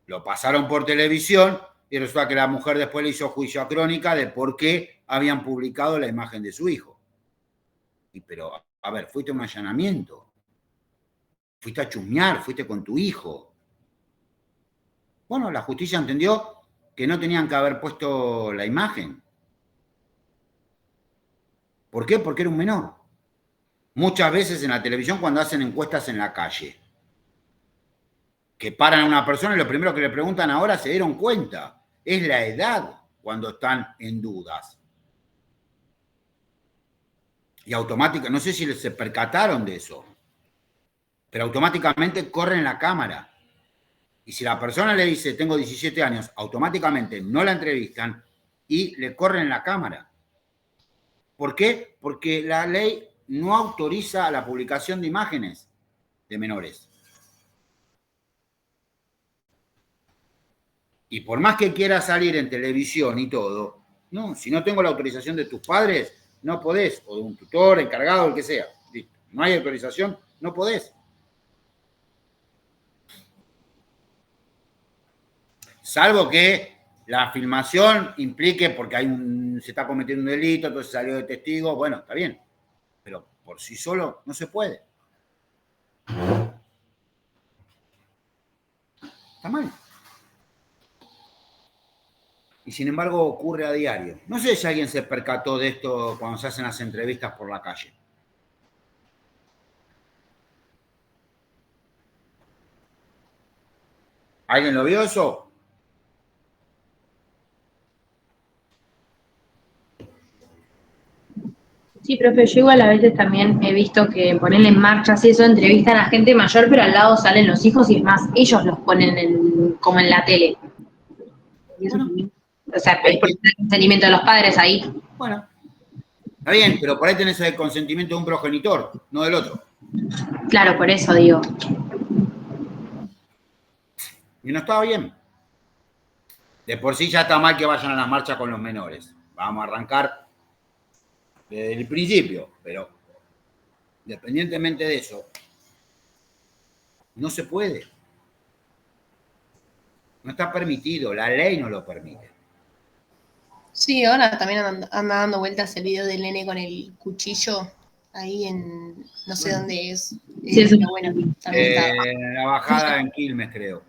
Lo pasaron por televisión y resulta que la mujer después le hizo juicio a Crónica de por qué habían publicado la imagen de su hijo. Y pero, a ver, fuiste a un allanamiento, fuiste a chusmear, fuiste con tu hijo. Bueno, la justicia entendió que no tenían que haber puesto la imagen. ¿Por qué? Porque era un menor. Muchas veces en la televisión cuando hacen encuestas en la calle, que paran a una persona y lo primero que le preguntan ahora se dieron cuenta, es la edad cuando están en dudas. Y automáticamente, no sé si se percataron de eso, pero automáticamente corren la cámara. Y si la persona le dice, tengo 17 años, automáticamente no la entrevistan y le corren la cámara. ¿Por qué? Porque la ley no autoriza la publicación de imágenes de menores. Y por más que quieras salir en televisión y todo, no, si no tengo la autorización de tus padres, no podés, o de un tutor, encargado, el que sea. Listo. No hay autorización, no podés. Salvo que la filmación implique, porque se está cometiendo un delito, entonces salió de testigo, bueno, está bien. Pero por sí solo no se puede. Está mal. Y sin embargo ocurre a diario. No sé si alguien se percató de esto cuando se hacen las entrevistas por la calle. ¿Alguien lo vio eso? Sí, profe, yo igual a veces también he visto que ponen en marcha así eso, entrevistan a gente mayor, pero al lado salen los hijos y es más, ellos los ponen como en la tele. Y eso también, o sea, es por el consentimiento de los padres ahí. Bueno, está bien, pero por ahí tenés el consentimiento de un progenitor, no del otro. Claro, por eso digo. Y no estaba bien. De por sí ya está mal que vayan a las marchas con los menores. Vamos a arrancar desde el principio, pero independientemente de eso, no se puede. No está permitido, la ley no lo permite. Sí, ahora también anda dando vueltas el video del nene con el cuchillo ahí en, no sé dónde es. Sí, eso pero bueno, también está. La bajada en Quilmes, creo.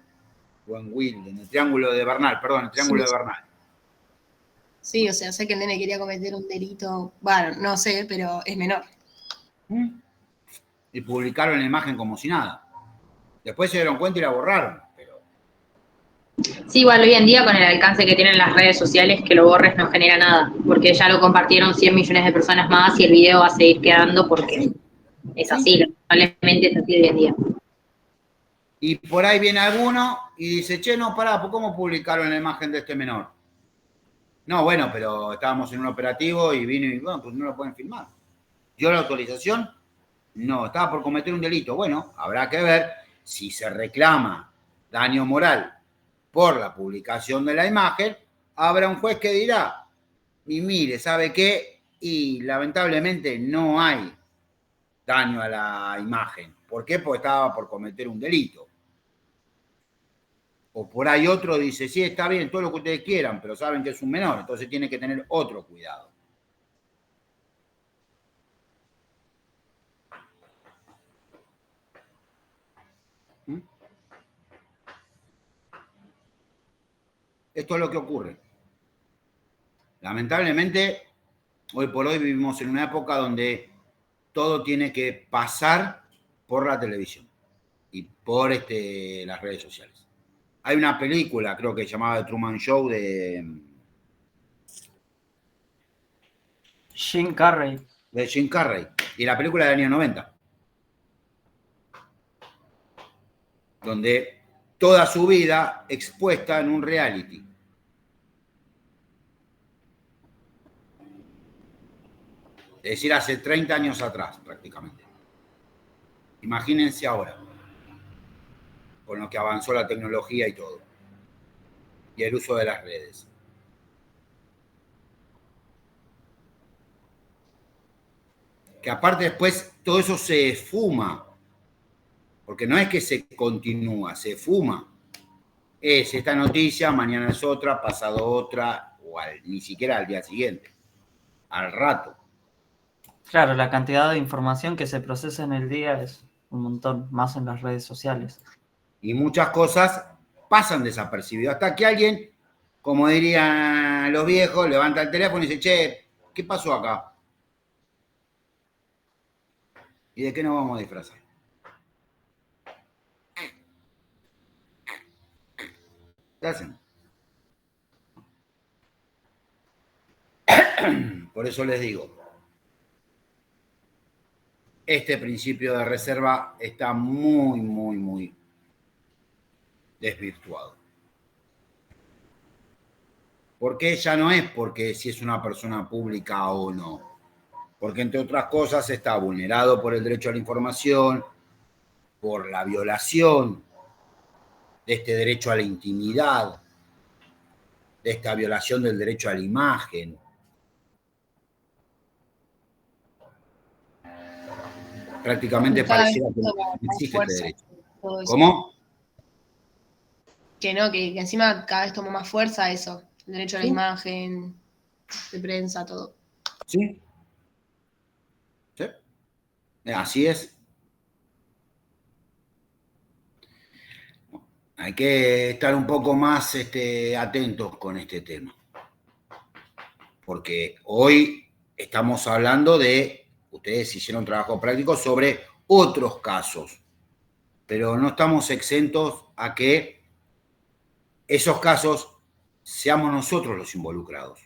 O en Wilde, en el Triángulo de Bernal, perdón, el Triángulo de Bernal. Sí, o sea, sé que el nene quería cometer un delito, bueno, no sé, pero es menor. Y publicaron la imagen como si nada. Después se dieron cuenta y la borraron. Pero... Sí, igual hoy en día con el alcance que tienen las redes sociales, que lo borres no genera nada, porque ya lo compartieron 100 millones de personas más y el video va a seguir quedando porque es así, lamentablemente es así hoy en día. Y por ahí viene alguno y dice, che, no, pará, ¿cómo publicaron la imagen de este menor? No, bueno, pero estábamos en un operativo y vino y, bueno, pues no lo pueden filmar. ¿Dio la autorización? No, estaba por cometer un delito. Bueno, habrá que ver si se reclama daño moral por la publicación de la imagen, habrá un juez que dirá, y mire, ¿sabe qué? Y lamentablemente no hay daño a la imagen. ¿Por qué? Porque estaba por cometer un delito. O por ahí otro dice, sí, está bien, todo lo que ustedes quieran, pero saben que es un menor, entonces tiene que tener otro cuidado. Esto es lo que ocurre. Lamentablemente, hoy por hoy vivimos en una época donde todo tiene que pasar por la televisión y por las redes sociales. Hay una película, creo que se llamaba The Truman Show, de Jim Carrey. Y la película del año 90. Donde toda su vida expuesta en un reality. Es decir, hace 30 años atrás, prácticamente. Imagínense ahora, con lo que avanzó la tecnología y todo, y el uso de las redes. Que aparte después todo eso se esfuma, porque no es que se continúa, se fuma. Es esta noticia, mañana es otra, pasado otra, o ni siquiera al día siguiente, al rato. Claro, la cantidad de información que se procesa en el día es un montón, más en las redes sociales. Y muchas cosas pasan desapercibidas, hasta que alguien, como dirían los viejos, levanta el teléfono y dice, che, ¿qué pasó acá? ¿Y de qué nos vamos a disfrazar? ¿Qué hacen? Por eso les digo, este principio de reserva está muy, muy, muy desvirtuado. Porque ya no es porque si es una persona pública o no. Porque entre otras cosas está vulnerado por el derecho a la información, por la violación de este derecho a la intimidad, de esta violación del derecho a la imagen. Prácticamente pareciera que no existe este derecho. ¿Cómo? Que no, que encima cada vez toma más fuerza eso, el derecho a la imagen, de prensa, todo. Sí. Sí. Así es. Hay que estar un poco más atentos con este tema. Porque hoy estamos hablando de, ustedes hicieron trabajo práctico sobre otros casos, pero no estamos exentos a que esos casos seamos nosotros los involucrados.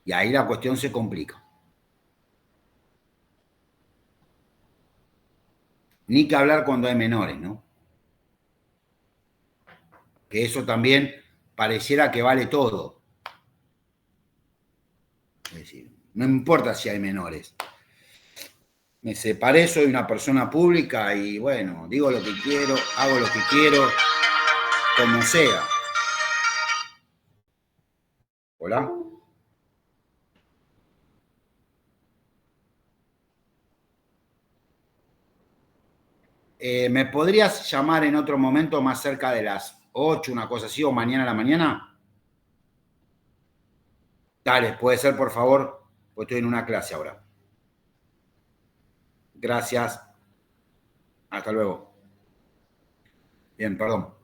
Y ahí la cuestión se complica. Ni que hablar cuando hay menores, ¿no? Que eso también pareciera que vale todo. Es decir, no importa si hay menores. Me separé, soy una persona pública y bueno, digo lo que quiero, hago lo que quiero, como sea. ¿Hola? ¿Me podrías llamar en otro momento más cerca de las 8, una cosa así, o mañana a la mañana? Dale, puede ser, por favor, porque estoy en una clase ahora. Gracias. Hasta luego. Bien, perdón.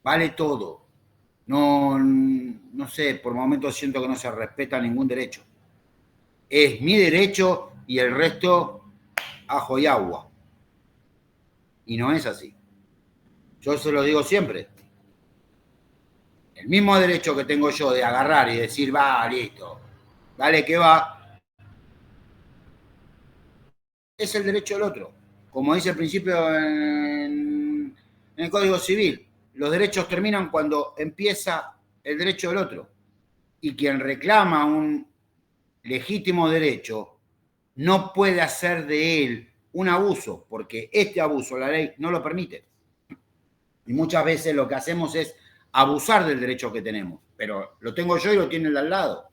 Vale todo. No sé, por momentos siento que no se respeta ningún derecho. Es mi derecho y el resto ajo y agua. Y no es así. Yo se lo digo siempre. El mismo derecho que tengo yo de agarrar y decir, va, listo, dale que va, es el derecho del otro. Como dice el principio en el Código Civil, los derechos terminan cuando empieza el derecho del otro. Y quien reclama un legítimo derecho no puede hacer de él un abuso, porque este abuso la ley no lo permite. Y muchas veces lo que hacemos es abusar del derecho que tenemos, pero lo tengo yo y lo tiene el de al lado.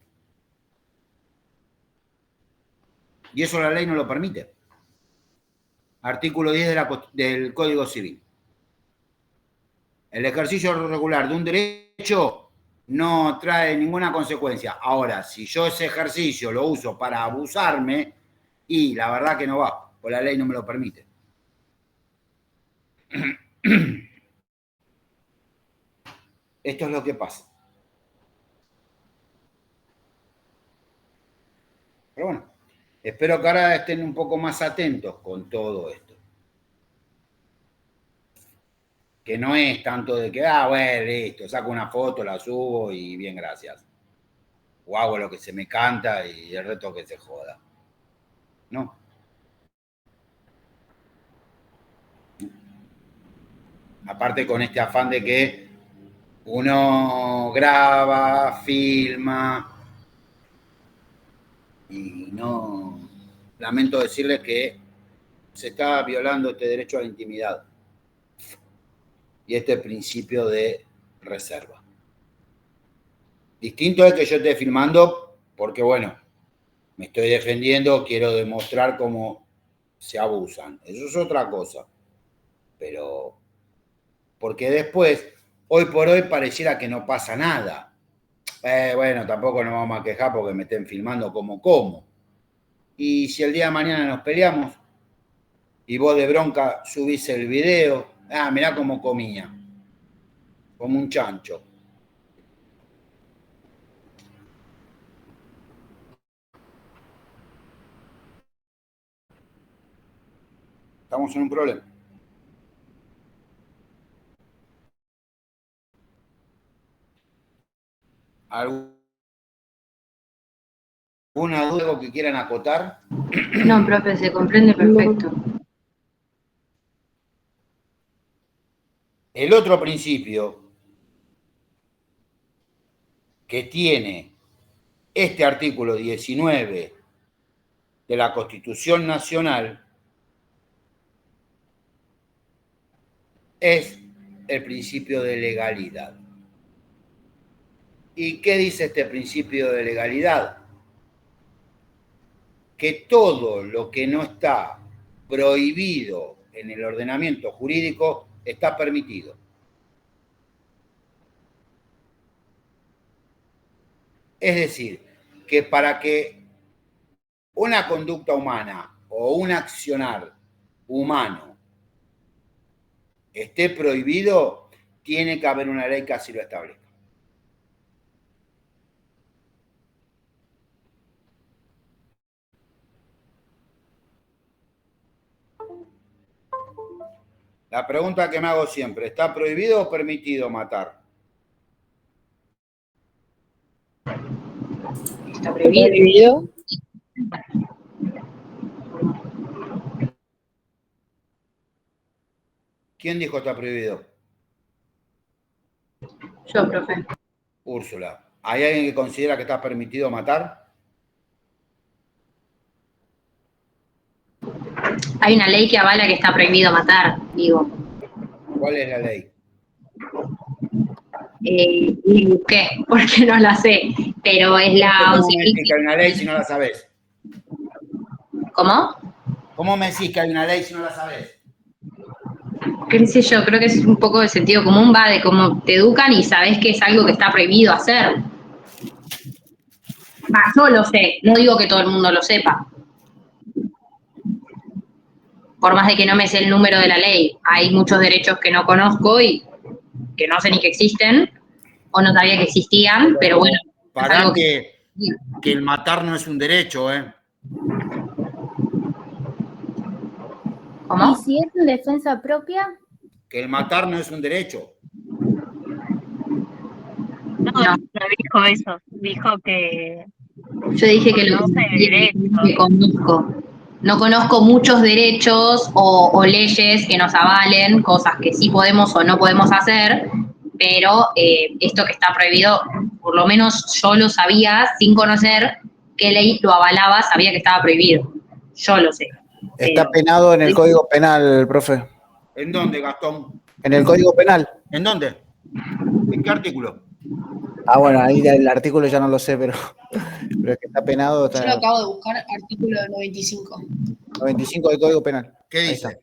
Y eso la ley no lo permite. Artículo 10 del Código Civil. El ejercicio regular de un derecho no trae ninguna consecuencia. Ahora, si yo ese ejercicio lo uso para abusarme, y la verdad que no va, pues la ley no me lo permite. Esto es lo que pasa. Pero bueno, espero que ahora estén un poco más atentos con todo esto. Que no es tanto de que, bueno, listo, saco una foto, la subo y bien, gracias. O hago lo que se me canta y el resto que se joda. No. Aparte con este afán de que uno graba, filma y no... Lamento decirles que se está violando este derecho a la intimidad y este principio de reserva. Distinto es que yo esté filmando porque, bueno, me estoy defendiendo, quiero demostrar cómo se abusan. Eso es otra cosa. Pero, porque después, hoy por hoy, pareciera que no pasa nada. Bueno, tampoco nos vamos a quejar porque me estén filmando como. Y si el día de mañana nos peleamos y vos de bronca subís el video, mirá cómo comía, como un chancho. Estamos en un problema. ¿Alguna duda, algo que quieran acotar? No, profe, se comprende perfecto. El otro principio que tiene este artículo 19 de la Constitución Nacional es el principio de legalidad. ¿Y qué dice este principio de legalidad? Que todo lo que no está prohibido en el ordenamiento jurídico está permitido. Es decir, que para que una conducta humana o un accionar humano esté prohibido, tiene que haber una ley que así lo establezca. La pregunta que me hago siempre, ¿está prohibido o permitido matar? Está prohibido. ¿Quién dijo está prohibido? Yo, profe. Úrsula. ¿Hay alguien que considera que está permitido matar? Hay una ley que avala que está prohibido matar, digo. ¿Cuál es la ley? Y busqué, porque no la sé, pero es la ¿Cómo me decís que hay una ley si no la sabés? ¿Cómo? ¿Cómo me decís que hay una ley si no la sabés? Qué sé yo, creo que es un poco de sentido común, va de cómo te educan y sabés que es algo que está prohibido hacer. Va, yo lo sé, no digo que todo el mundo lo sepa. Por más de que no me sé el número de la ley, hay muchos derechos que no conozco y que no sé ni que existen, o no sabía que existían, pero bueno. Para es algo que el matar no es un derecho, ¿eh? ¿Cómo? ¿Y si es en defensa propia? Que el matar no es un derecho. No, no dijo eso, dijo que Yo dije que lo que conozco. No conozco muchos derechos o leyes que nos avalen, cosas que sí podemos o no podemos hacer, pero esto que está prohibido, por lo menos yo lo sabía sin conocer qué ley lo avalaba, sabía que estaba prohibido. Yo lo sé. Está penado en el Código Penal, profe. ¿En dónde, Gastón? ¿En el Código Penal? ¿En dónde? ¿En qué artículo? Ah, bueno, ahí el artículo ya no lo sé, pero es que está penado. Yo lo acabo de buscar, artículo 95. 95 del Código Penal. ¿Qué Ahí dice? está.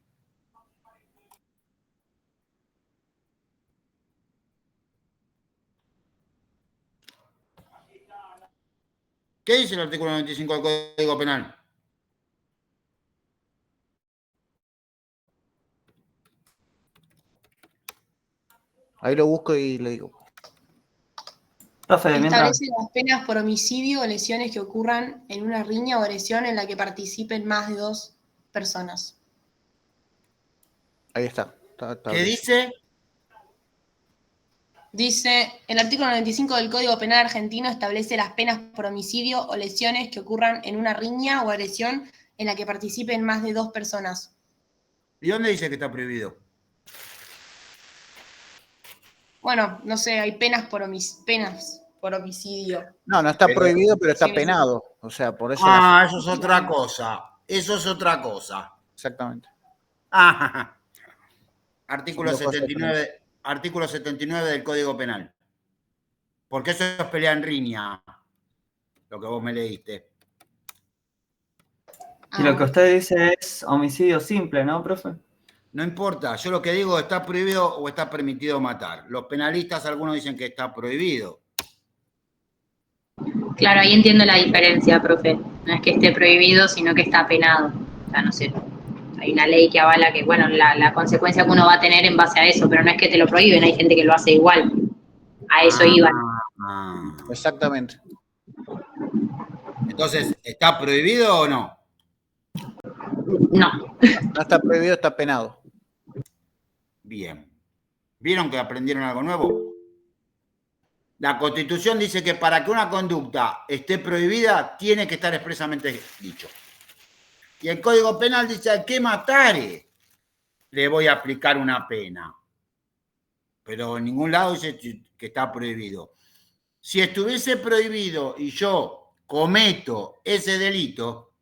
¿Qué dice el artículo 95 del Código Penal? Ahí lo busco y le digo. Profe, mientras... Establece las penas por homicidio o lesiones que ocurran en una riña o agresión en la que participen más de 2 personas. Ahí está. ¿Qué dice? Dice, el artículo 95 del Código Penal argentino establece las penas por homicidio o lesiones que ocurran en una riña o agresión en la que participen más de 2 personas. ¿Y dónde dice que está prohibido? Bueno, no sé, hay penas por homicidio. No, no está prohibido, pero está Sí, penado. O sea, por eso. Eso es otra cosa. Eso es otra cosa. Exactamente. Artículo 79, artículo 79 del Código Penal. Porque eso es pelea en riña, lo que vos me leíste. Y lo que usted dice es homicidio simple, ¿no, profe? No importa, yo lo que digo, ¿está prohibido o está permitido matar? Los penalistas, algunos dicen que está prohibido. Claro, ahí entiendo la diferencia, profe. No es que esté prohibido, sino que está penado. O sea, no sé, hay una ley que avala que, bueno, la consecuencia que uno va a tener en base a eso, pero no es que te lo prohíben, hay gente que lo hace igual. A eso iban. Exactamente. Entonces, ¿está prohibido o no? No. No está prohibido, está penado. Bien. ¿Vieron que aprendieron algo nuevo? La Constitución dice que para que una conducta esté prohibida, tiene que estar expresamente dicho. Y el Código Penal dice, al que matare, le voy a aplicar una pena. Pero en ningún lado dice que está prohibido. Si estuviese prohibido y yo cometo ese delito,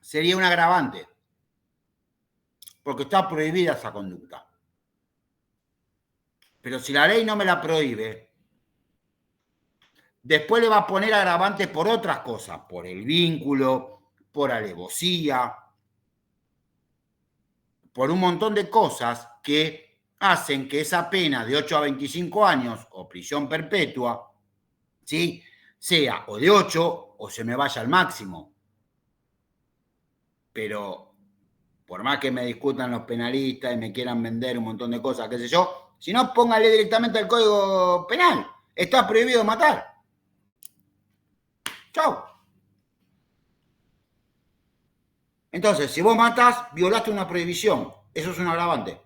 sería un agravante. Porque está prohibida esa conducta. Pero si la ley no me la prohíbe, después le va a poner agravante por otras cosas, por el vínculo, por alevosía, por un montón de cosas que hacen que esa pena de 8 a 25 años o prisión perpetua, ¿sí?, sea o de 8 o se me vaya al máximo. Pero por más que me discutan los penalistas y me quieran vender un montón de cosas, qué sé yo, si no, póngale directamente al Código Penal. Está prohibido matar. Chau. Entonces, si vos matás, violaste una prohibición. Eso es un agravante.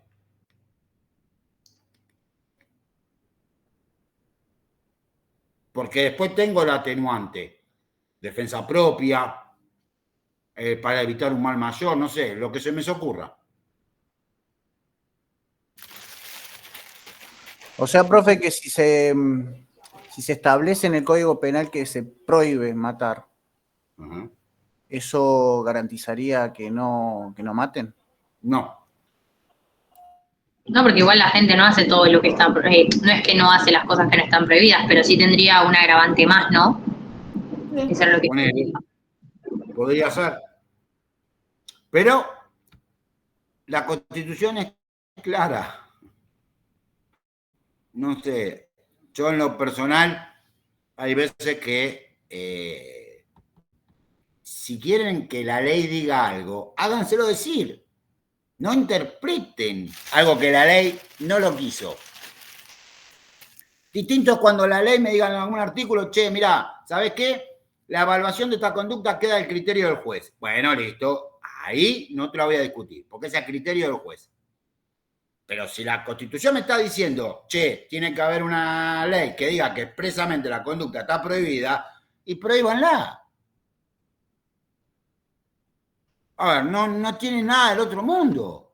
Porque después tengo la atenuante. Defensa propia, para evitar un mal mayor, no sé, lo que se me ocurra. O sea, profe, que si se establece en el Código Penal que se prohíbe matar, ¿eso garantizaría que no maten? No. No, porque igual la gente no hace todo lo que está, no es que no hace las cosas que no están prohibidas, pero sí tendría un agravante más, ¿no? Eso es lo que podría ser. Pero la Constitución es clara. No sé, yo en lo personal hay veces que si quieren que la ley diga algo, háganselo decir. No interpreten algo que la ley no lo quiso. Distinto es cuando la ley me diga en algún artículo, che, mirá, ¿sabes qué? La evaluación de esta conducta queda al criterio del juez. Bueno, listo. Ahí no te la voy a discutir, porque es al criterio del juez. Pero si la Constitución me está diciendo, che, tiene que haber una ley que diga que expresamente la conducta está prohibida, y prohíbanla. A ver, no tiene nada del otro mundo.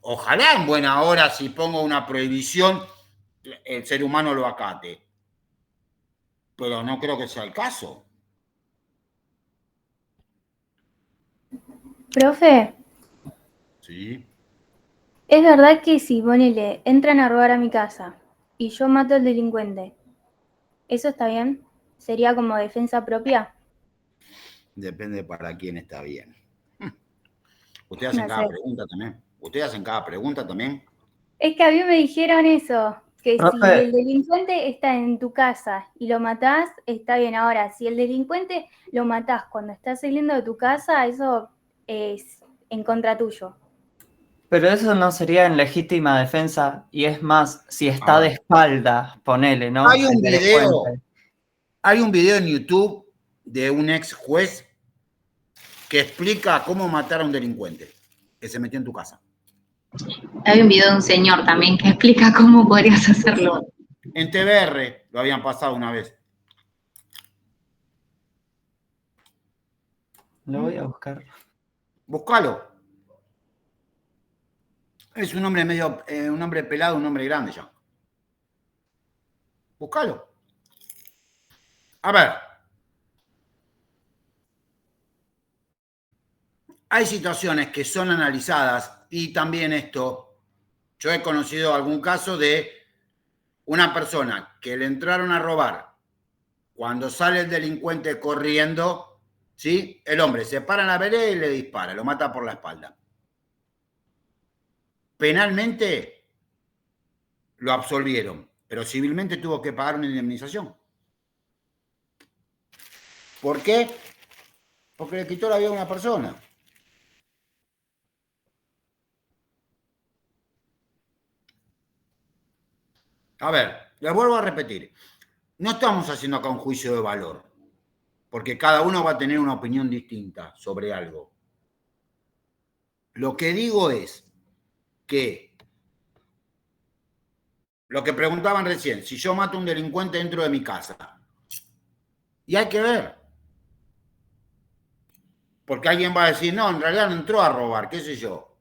Ojalá en buena hora, si pongo una prohibición, el ser humano lo acate. Pero no creo que sea el caso. Profe, Sí. ¿es verdad que si, ponele, entran a robar a mi casa y yo mato al delincuente, eso está bien? ¿Sería como defensa propia? Depende para quién está bien. Ustedes hacen cada pregunta también. Ustedes hacen cada pregunta también. Es que a mí me dijeron eso, que Profe. si el delincuente está en tu casa y lo matás, está bien. Ahora, si el delincuente lo matás cuando estás saliendo de tu casa, eso es en contra tuyo. Pero eso no sería en legítima defensa, y es más, si está de espaldas, ponele, ¿no? Hay un El delincuente. video en YouTube de un ex juez que explica cómo matar a un delincuente que se metió en tu casa. Hay un video de un señor también que explica cómo podrías hacerlo. En TBR lo habían pasado una vez. Lo voy a buscar. Búscalo. Es un hombre medio, un hombre pelado, un hombre grande ya. Búscalo. A ver. Hay situaciones que son analizadas y también esto, yo he conocido algún caso de una persona que le entraron a robar. Cuando sale el delincuente corriendo, ¿sí? El hombre se para en la vereda y le dispara, lo mata por la espalda. Penalmente lo absolvieron, pero civilmente tuvo que pagar una indemnización. ¿Por qué? Porque le quitó la vida a una persona. A ver, les vuelvo a repetir. No estamos haciendo acá un juicio de valor, porque cada uno va a tener una opinión distinta sobre algo. Lo que digo es que lo que preguntaban recién, si yo mato a un delincuente dentro de mi casa, y hay que ver, porque alguien va a decir, no, en realidad no entró a robar, qué sé yo.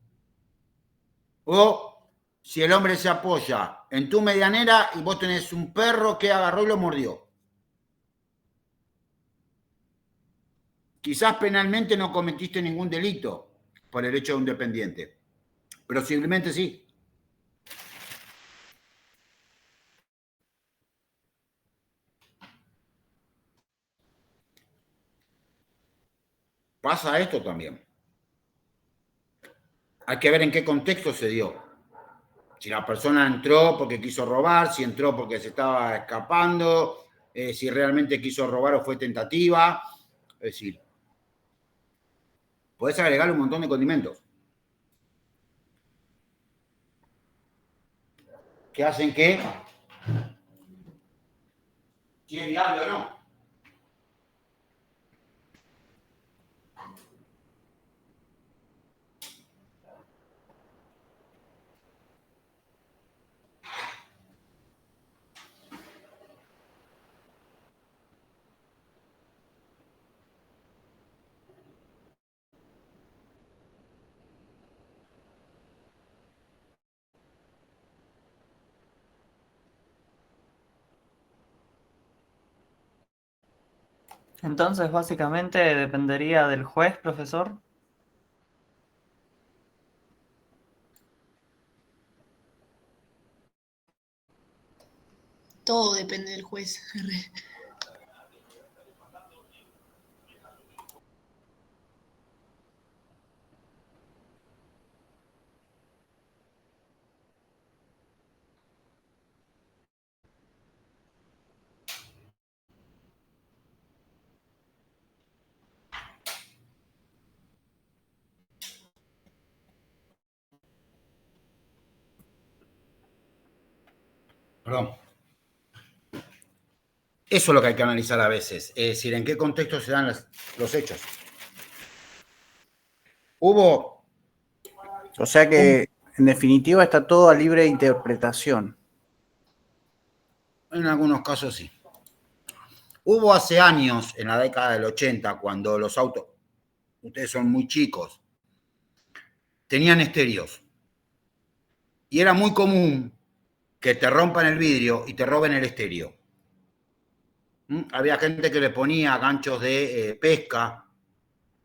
O si el hombre se apoya en tu medianera y vos tenés un perro que agarró y lo mordió. Quizás penalmente no cometiste ningún delito por el hecho de un dependiente, pero posiblemente sí. Pasa esto también. Hay que ver en qué contexto se dio. Si la persona entró porque quiso robar, si entró porque se estaba escapando, si realmente quiso robar o fue tentativa. Es decir, podés agregarle un montón de condimentos que hacen que si es viable o no. Entonces, básicamente, dependería del juez, profesor. Todo depende del juez. Perdón. Eso es lo que hay que analizar a veces, es decir, en qué contexto se dan los hechos. Hubo... O sea que, en definitiva, está todo a libre interpretación. En algunos casos sí. Hubo hace años, en la década del 80, cuando los autos, ustedes son muy chicos, tenían estéreos. Y era muy común que te rompan el vidrio y te roben el estéreo. Había gente que le ponía ganchos de pesca,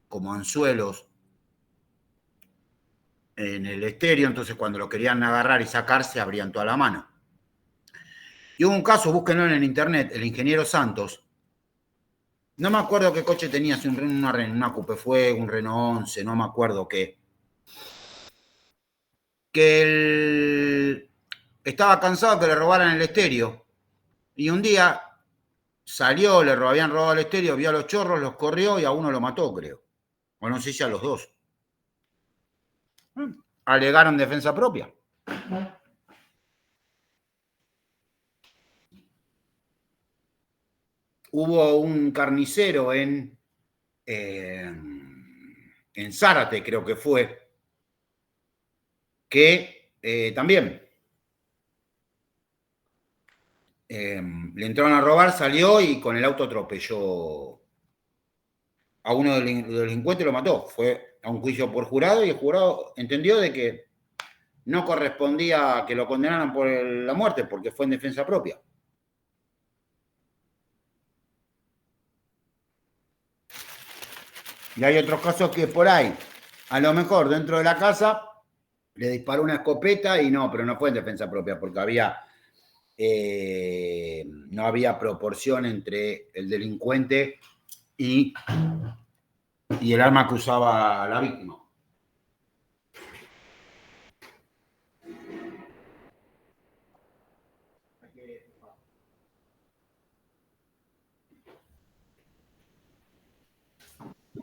como anzuelos, en el estéreo, entonces cuando lo querían agarrar y sacar, se abrían toda la mano. Y hubo un caso, búsquenlo en el internet, el ingeniero Santos, no me acuerdo qué coche tenía, si una Coupe Fuego, un Renault 11, no me acuerdo qué, que él estaba cansado que le robaran el estéreo, y un día salió, habían robado el estéreo, vio a los chorros, los corrió y a uno lo mató, creo. O no sé si a los dos. alegaron defensa propia. Hubo un carnicero en Zárate, creo que fue, que también le entraron a robar, salió y con el auto atropelló a uno de los delincuentes y lo mató. Fue a un juicio por jurado y el jurado entendió de que no correspondía que lo condenaran por la muerte porque fue en defensa propia. Y hay otros casos que por ahí, a lo mejor dentro de la casa, le disparó una escopeta y no, pero no fue en defensa propia porque no había proporción entre el delincuente y el arma que usaba la víctima.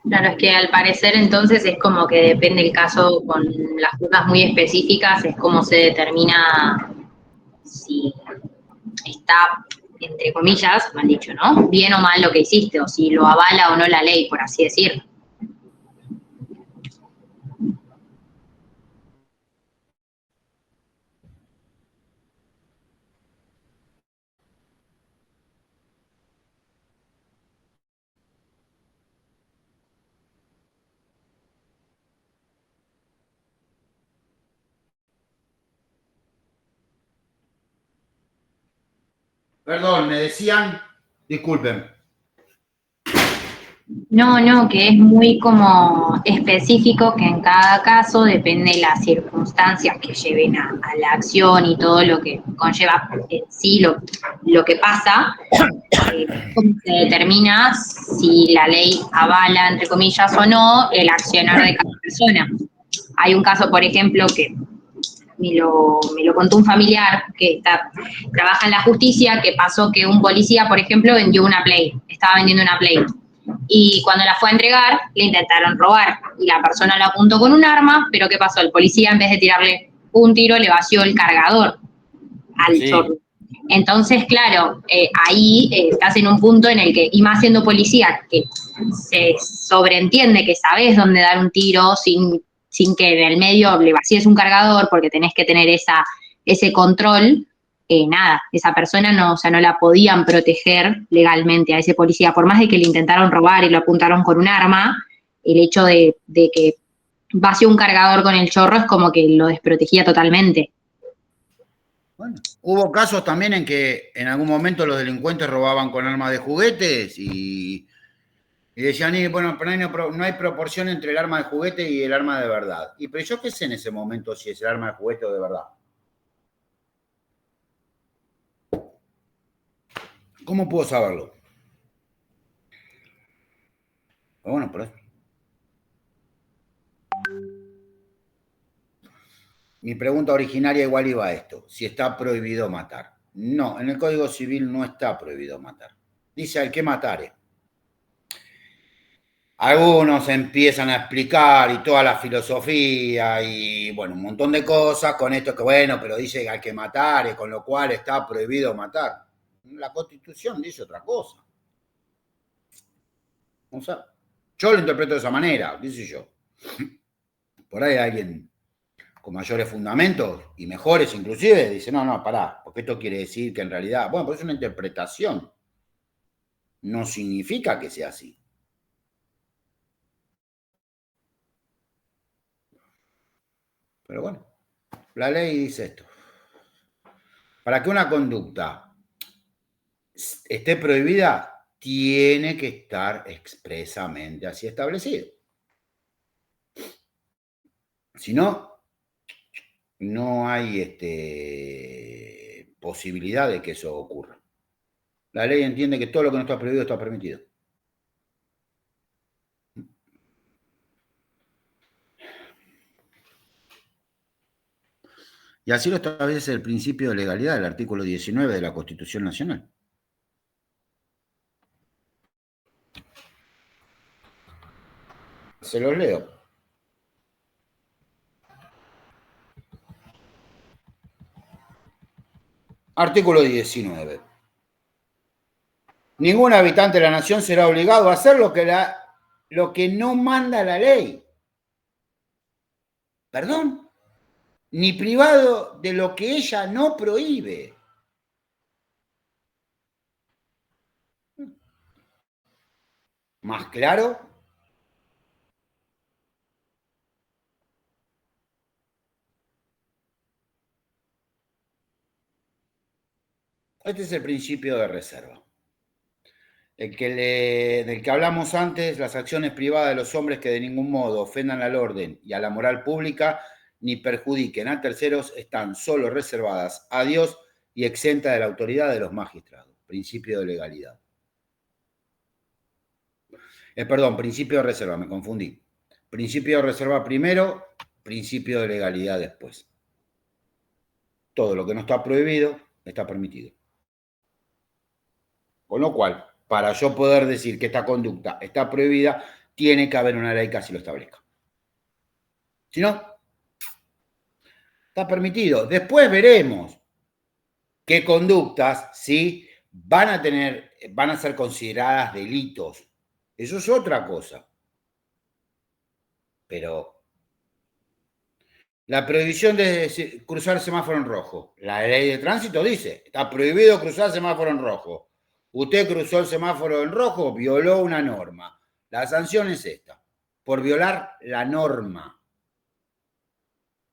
Claro, es que al parecer entonces es como que depende el caso con las cosas muy específicas, es como se determina si está, entre comillas, mal dicho, ¿no? Bien o mal lo que hiciste, o si lo avala o no la ley, por así decirlo. Perdón, me decían, disculpen. No, que es muy como específico, que en cada caso depende de las circunstancias que lleven a la acción y todo lo que conlleva en sí lo que pasa, cómo se determina si la ley avala, entre comillas, o no, el accionar de cada persona. Hay un caso, por ejemplo, que me lo contó un familiar que trabaja en la justicia, que pasó que un policía, por ejemplo, estaba vendiendo una Play. Y cuando la fue a entregar, le intentaron robar. Y la persona la apuntó con un arma, pero ¿qué pasó? El policía, en vez de tirarle un tiro, le vació el cargador al chorro. Entonces, claro, ahí estás en un punto en el que, y más siendo policía, que se sobreentiende que sabes dónde dar un tiro sin que en el medio le vacíes un cargador, porque tenés que tener ese control. Nada, esa persona no la podían proteger legalmente a ese policía, por más de que le intentaron robar y lo apuntaron con un arma, el hecho de que vació un cargador con el chorro es como que lo desprotegía totalmente. Bueno, hubo casos también en que en algún momento los delincuentes robaban con armas de juguetes y decían, bueno, pero no hay proporción entre el arma de juguete y el arma de verdad. Y pero yo qué sé en ese momento si es el arma de juguete o de verdad. ¿Cómo puedo saberlo? Bueno, por eso. Mi pregunta originaria igual iba a esto, si está prohibido matar. No, en el Código Civil no está prohibido matar. Dice al que matare. Algunos empiezan a explicar y toda la filosofía y bueno, un montón de cosas con esto que bueno, pero dice que hay que matar, con lo cual está prohibido matar. La Constitución dice otra cosa. O sea, yo lo interpreto de esa manera, qué sé yo. Por ahí alguien con mayores fundamentos y mejores inclusive dice, no, pará, porque esto quiere decir que en realidad, bueno, pues es una interpretación. No significa que sea así. Pero bueno, la ley dice esto. Para que una conducta esté prohibida, tiene que estar expresamente así establecido. Si no, no hay posibilidad de que eso ocurra. La ley entiende que todo lo que no está prohibido está permitido. Y así lo establece el principio de legalidad del artículo 19 de la Constitución Nacional. Se los leo. Artículo 19. Ningún habitante de la nación será obligado a hacer lo que no manda la ley. ¿Perdón? Ni privado de lo que ella no prohíbe. ¿Más claro? Este es el principio de reserva. Del que hablamos antes, las acciones privadas de los hombres que de ningún modo ofendan al orden y a la moral pública ni perjudiquen a terceros están solo reservadas a Dios y exentas de la autoridad de los magistrados. Principio de legalidad. Perdón, principio de reserva, me confundí. Principio de reserva primero, principio de legalidad después. Todo lo que no está prohibido está permitido. Con lo cual, para yo poder decir que esta conducta está prohibida, tiene que haber una ley que así lo establezca. Si no, está permitido. Después veremos qué conductas, ¿sí?, van a ser consideradas delitos. Eso es otra cosa. Pero la prohibición de cruzar semáforo en rojo. La ley de tránsito dice, está prohibido cruzar semáforo en rojo. Usted cruzó el semáforo en rojo, violó una norma. La sanción es esta, por violar la norma.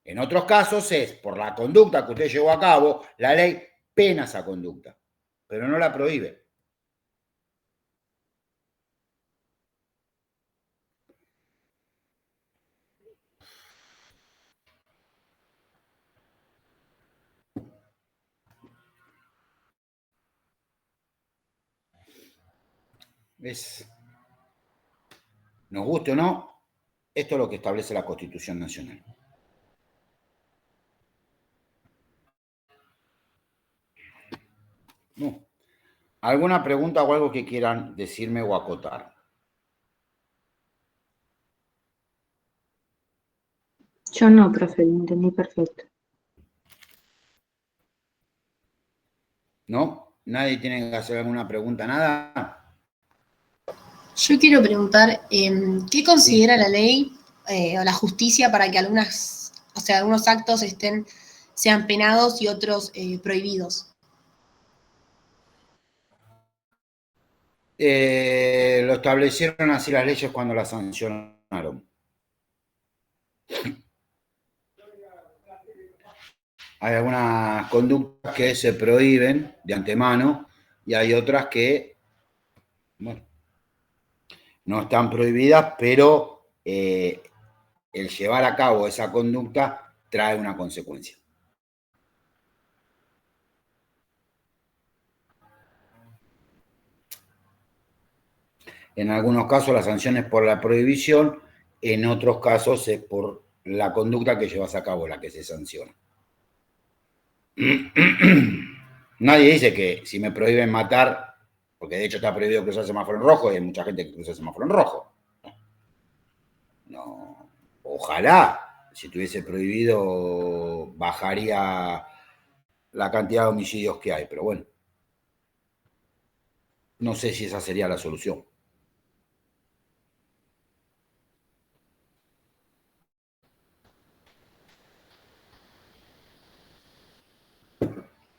En otros casos es por la conducta que usted llevó a cabo, la ley pena esa conducta, pero no la prohíbe. Nos guste o no, esto es lo que establece la Constitución Nacional. No. ¿Alguna pregunta o algo que quieran decirme o acotar? Yo no, profe, lo entendí perfecto. ¿No? ¿Nadie tiene que hacer alguna pregunta? ¿Nada? Yo quiero preguntar, ¿qué considera la ley o la justicia para que algunos actos sean penados y otros prohibidos? Lo establecieron así las leyes cuando las sancionaron. Hay algunas conductas que se prohíben de antemano y hay otras que, bueno, no están prohibidas, pero el llevar a cabo esa conducta trae una consecuencia. En algunos casos la sanción es por la prohibición, en otros casos es por la conducta que llevas a cabo la que se sanciona. Nadie dice que si me prohíben matar, porque de hecho está prohibido cruzar el semáforo en rojo y hay mucha gente que cruza el semáforo en rojo. No. Ojalá, si estuviese prohibido, bajaría la cantidad de homicidios que hay, pero bueno. No sé si esa sería la solución.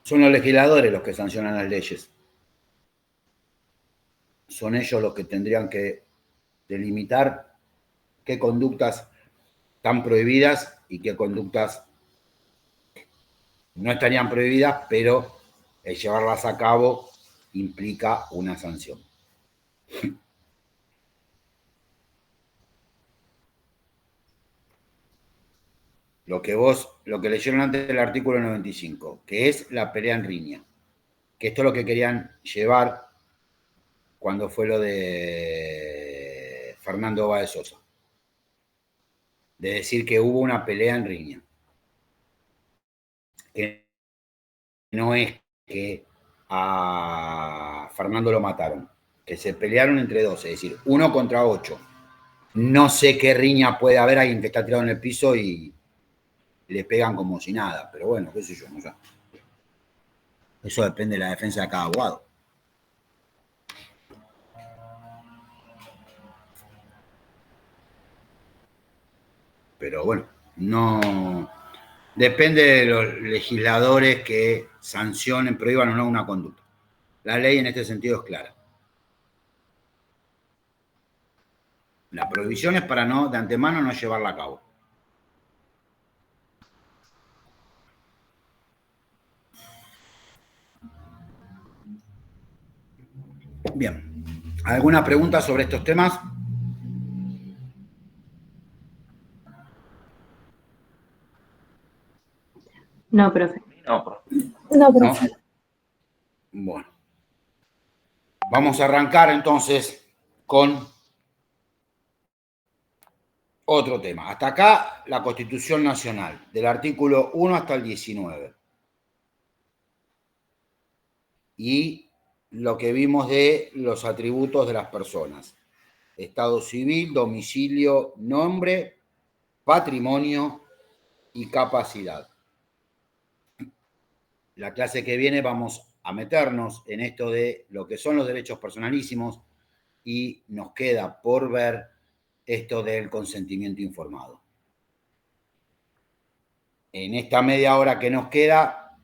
Son los legisladores los que sancionan las leyes. Son ellos los que tendrían que delimitar qué conductas están prohibidas y qué conductas no estarían prohibidas, pero el llevarlas a cabo implica una sanción. Lo que leyeron antes del artículo 95, que es la pelea en riña, que esto es lo que querían llevar cuando fue lo de Fernando Báez Sosa, de decir que hubo una pelea en riña, que no es que a Fernando lo mataron, que se pelearon entre dos, es decir, 1 contra 8. No sé qué riña puede haber, alguien que está tirado en el piso y le pegan como si nada, pero bueno, qué sé yo, no sé. Eso depende de la defensa de cada abogado. Pero bueno, no depende de los legisladores que sancionen, prohíban o no una conducta. La ley en este sentido es clara. La prohibición es para no, de antemano, no llevarla a cabo. Bien. ¿Alguna pregunta sobre estos temas? No, profe. No, profe. ¿No? Bueno. Vamos a arrancar entonces con otro tema. Hasta acá la Constitución Nacional, del artículo 1 hasta el 19. Y lo que vimos de los atributos de las personas. Estado civil, domicilio, nombre, patrimonio y capacidad. La clase que viene vamos a meternos en esto de lo que son los derechos personalísimos y nos queda por ver esto del consentimiento informado. En esta media hora que nos queda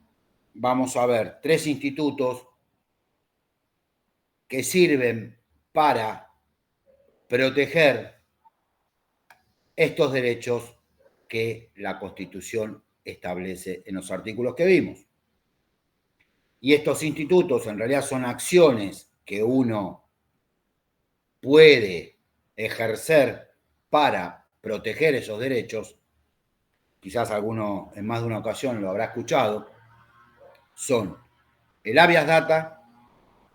vamos a ver 3 institutos que sirven para proteger estos derechos que la Constitución establece en los artículos que vimos. Y estos institutos en realidad son acciones que uno puede ejercer para proteger esos derechos. Quizás alguno en más de una ocasión lo habrá escuchado. Son el habeas data,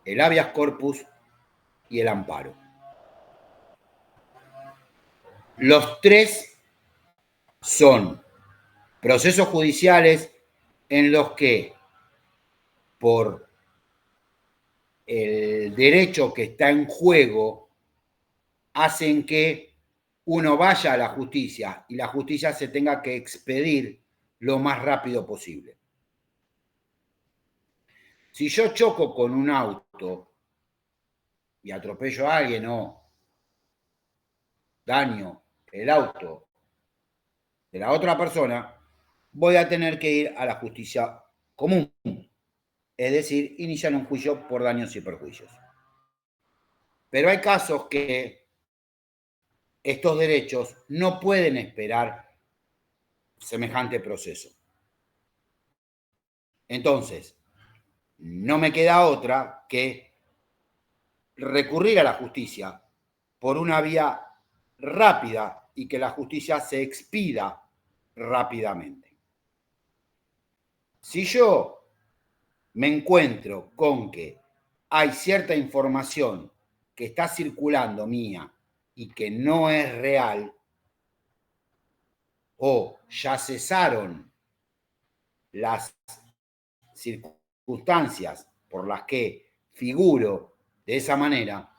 el habeas corpus y el amparo. Los 3 son procesos judiciales en los que, por el derecho que está en juego, hacen que uno vaya a la justicia y la justicia se tenga que expedir lo más rápido posible. Si yo choco con un auto y atropello a alguien o daño el auto de la otra persona, voy a tener que ir a la justicia común, es decir, iniciar un juicio por daños y perjuicios. Pero hay casos que estos derechos no pueden esperar semejante proceso. Entonces, no me queda otra que recurrir a la justicia por una vía rápida y que la justicia se expida rápidamente. Si yo me encuentro con que hay cierta información que está circulando mía y que no es real, o ya cesaron las circunstancias por las que figuro de esa manera,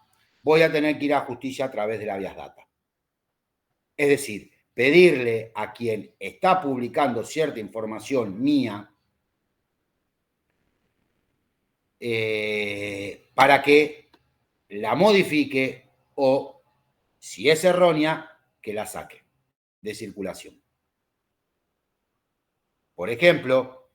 voy a tener que ir a justicia a través de la habeas data. Es decir, pedirle a quien está publicando cierta información mía para que la modifique o, si es errónea, que la saque de circulación. Por ejemplo,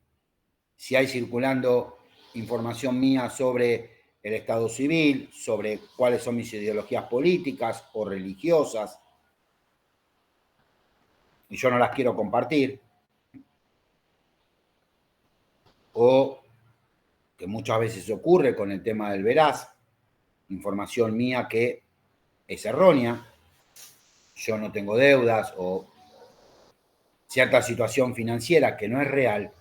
si hay circulando información mía sobre el Estado civil, sobre cuáles son mis ideologías políticas o religiosas, y yo no las quiero compartir, o que muchas veces ocurre con el tema del veraz, información mía que es errónea, yo no tengo deudas o cierta situación financiera que no es real,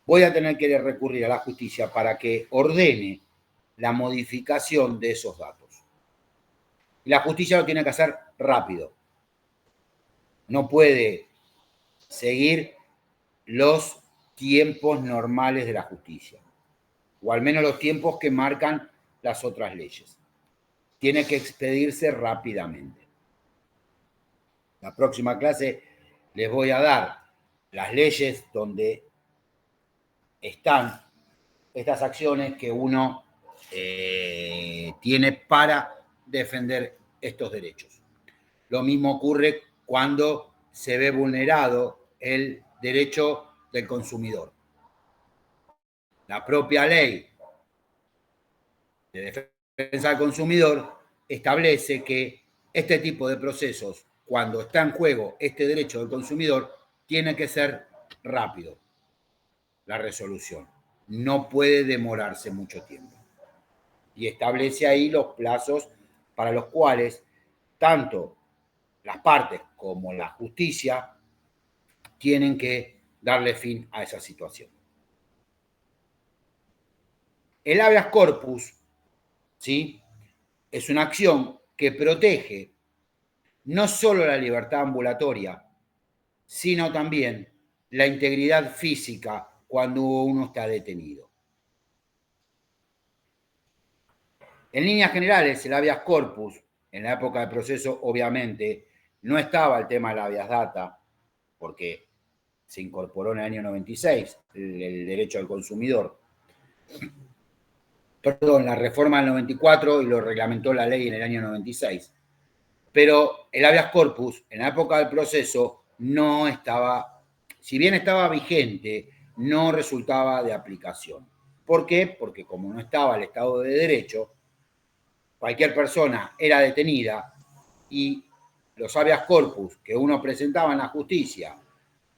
voy a tener que recurrir a la justicia para que ordene la modificación de esos datos. Y la justicia lo tiene que hacer rápido. No puede seguir los tiempos normales de la justicia, o al menos los tiempos que marcan las otras leyes. Tiene que expedirse rápidamente. La próxima clase les voy a dar las leyes donde están estas acciones que uno tiene para defender estos derechos. Lo mismo ocurre cuando se ve vulnerado el derecho del consumidor. La propia ley de defensa del consumidor establece que este tipo de procesos, cuando está en juego este derecho del consumidor, tiene que ser rápido la resolución. No puede demorarse mucho tiempo. Y establece ahí los plazos para los cuales tanto las partes como la justicia tienen que darle fin a esa situación. El habeas corpus, ¿sí?, es una acción que protege no solo la libertad ambulatoria, sino también la integridad física cuando uno está detenido. En líneas generales, el habeas corpus, en la época del proceso, obviamente, no estaba el tema del habeas data, porque se incorporó en el año 96 el derecho al consumidor. Perdón, la reforma del 94 y lo reglamentó la ley en el año 96. Pero el habeas corpus, en la época del proceso, no estaba, si bien estaba vigente, no resultaba de aplicación. ¿Por qué? Porque como no estaba el Estado de Derecho, cualquier persona era detenida y los habeas corpus que uno presentaba en la justicia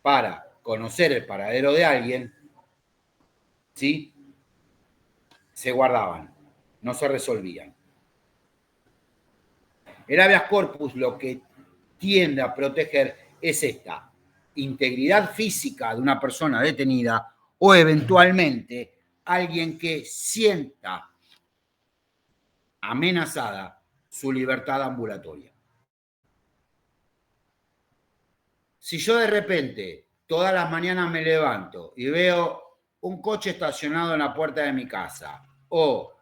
para conocer el paradero de alguien, ¿sí?, se guardaban, no se resolvían. El habeas corpus lo que tiende a proteger es esta integridad física de una persona detenida o eventualmente alguien que sienta amenazada su libertad ambulatoria. Si yo de repente todas las mañanas me levanto y veo un coche estacionado en la puerta de mi casa, o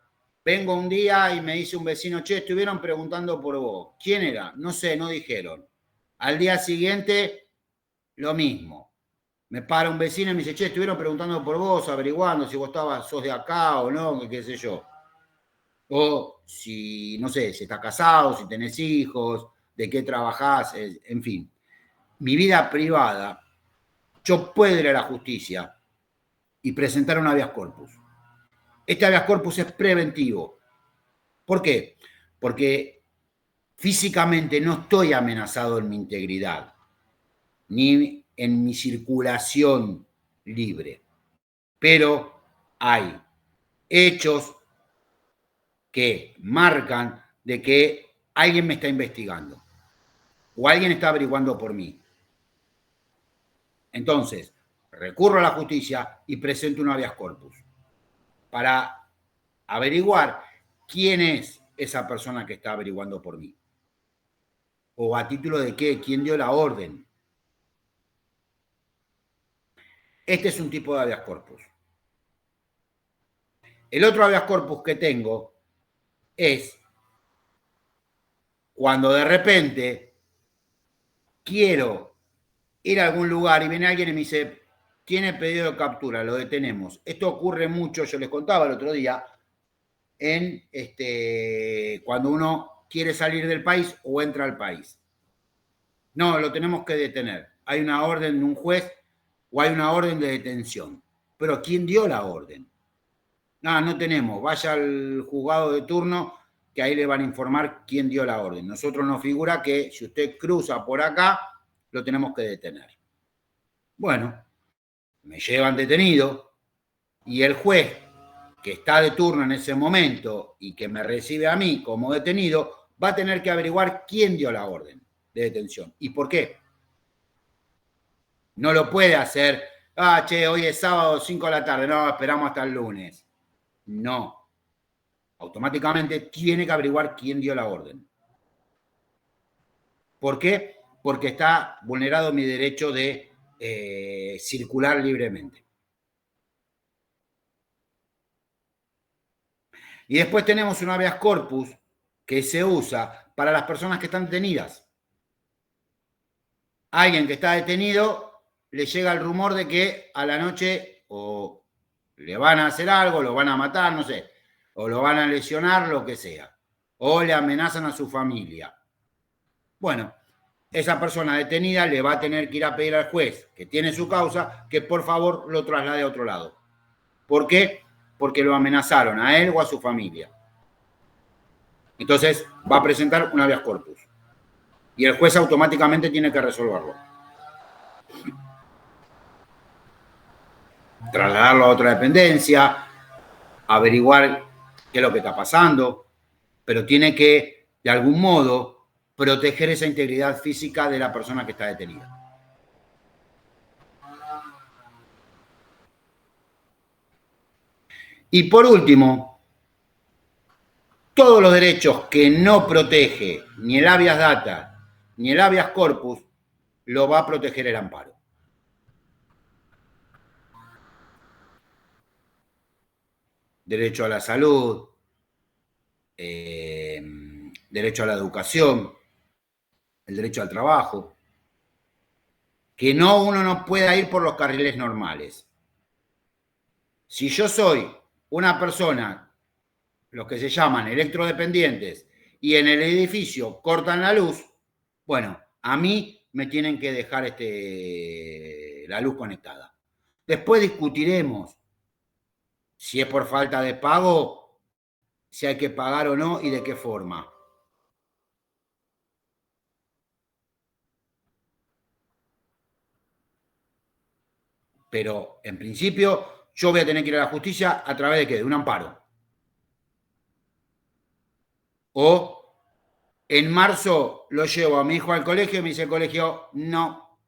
vengo un día y me dice un vecino, che, estuvieron preguntando por vos. ¿Quién era? No sé, no dijeron. Al día siguiente, lo mismo. Me para un vecino y me dice, che, estuvieron preguntando por vos, averiguando si vos sos de acá o no, qué sé yo. O si, no sé, si estás casado, si tenés hijos, de qué trabajás, en fin. Mi vida privada, yo puedo ir a la justicia y presentar un habeas corpus. Este habeas corpus es preventivo. ¿Por qué? Porque físicamente no estoy amenazado en mi integridad, ni en mi circulación libre. Pero hay hechos que marcan de que alguien me está investigando o alguien está averiguando por mí. Entonces, recurro a la justicia y presento un habeas corpus para averiguar quién es esa persona que está averiguando por mí. ¿O a título de qué? ¿Quién dio la orden? Este es un tipo de habeas corpus. El otro habeas corpus que tengo es cuando de repente quiero ir a algún lugar y viene alguien y me dice, tiene pedido de captura, lo detenemos. Esto ocurre mucho, yo les contaba el otro día, en cuando uno quiere salir del país o entra al país. No, lo tenemos que detener. Hay una orden de un juez o hay una orden de detención. Pero ¿quién dio la orden? No, no tenemos. Vaya al juzgado de turno que ahí le van a informar quién dio la orden. Nosotros nos figura que si usted cruza por acá, lo tenemos que detener. Bueno, me llevan detenido y el juez que está de turno en ese momento y que me recibe a mí como detenido, va a tener que averiguar quién dio la orden de detención y por qué. No lo puede hacer, che, hoy es sábado 5 de la tarde, no, esperamos hasta el lunes. No. Automáticamente tiene que averiguar quién dio la orden. ¿Por qué? Porque está vulnerado mi derecho de circular libremente. Y después tenemos un habeas corpus que se usa para las personas que están detenidas. Alguien que está detenido le llega el rumor de que a la noche o Le van a hacer algo, lo van a matar, no sé, o lo van a lesionar, lo que sea, o le amenazan a su familia. Bueno, esa persona detenida le va a tener que ir a pedir al juez, que tiene su causa, que por favor lo traslade a otro lado. ¿Por qué? Porque lo amenazaron a él o a su familia. Entonces va a presentar un habeas corpus. Y el juez automáticamente tiene que resolverlo. Trasladarlo a otra dependencia, averiguar qué es lo que está pasando, pero tiene que, de algún modo, proteger esa integridad física de la persona que está detenida. Y por último, todos los derechos que no protege ni el habeas data ni el habeas corpus, lo va a proteger el amparo. Derecho a la salud, derecho a la educación, el derecho al trabajo, que uno no pueda ir por los carriles normales. Si yo soy una persona, los que se llaman electrodependientes, y en el edificio cortan la luz, bueno, a mí me tienen que dejar la luz conectada. Después discutiremos si es por falta de pago, si hay que pagar o no y de qué forma. Pero en principio yo voy a tener que ir a la justicia a través de ¿qué? De un amparo. O en marzo lo llevo a mi hijo al colegio y me dice el colegio, no,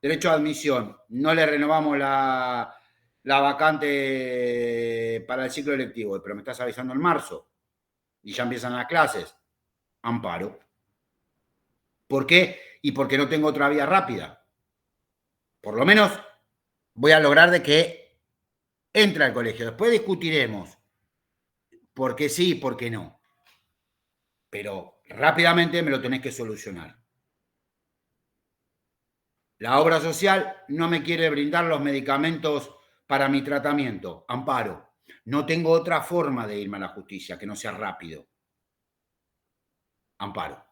derecho a admisión, no le renovamos la vacante para el ciclo electivo, pero me estás avisando en marzo y ya empiezan las clases, amparo. ¿Por qué? Y porque no tengo otra vía rápida. Por lo menos voy a lograr de que entre al colegio. Después discutiremos por qué sí y por qué no. Pero rápidamente me lo tenés que solucionar. La obra social no me quiere brindar los medicamentos para mi tratamiento. Amparo. No tengo otra forma de irme a la justicia que no sea rápido. Amparo.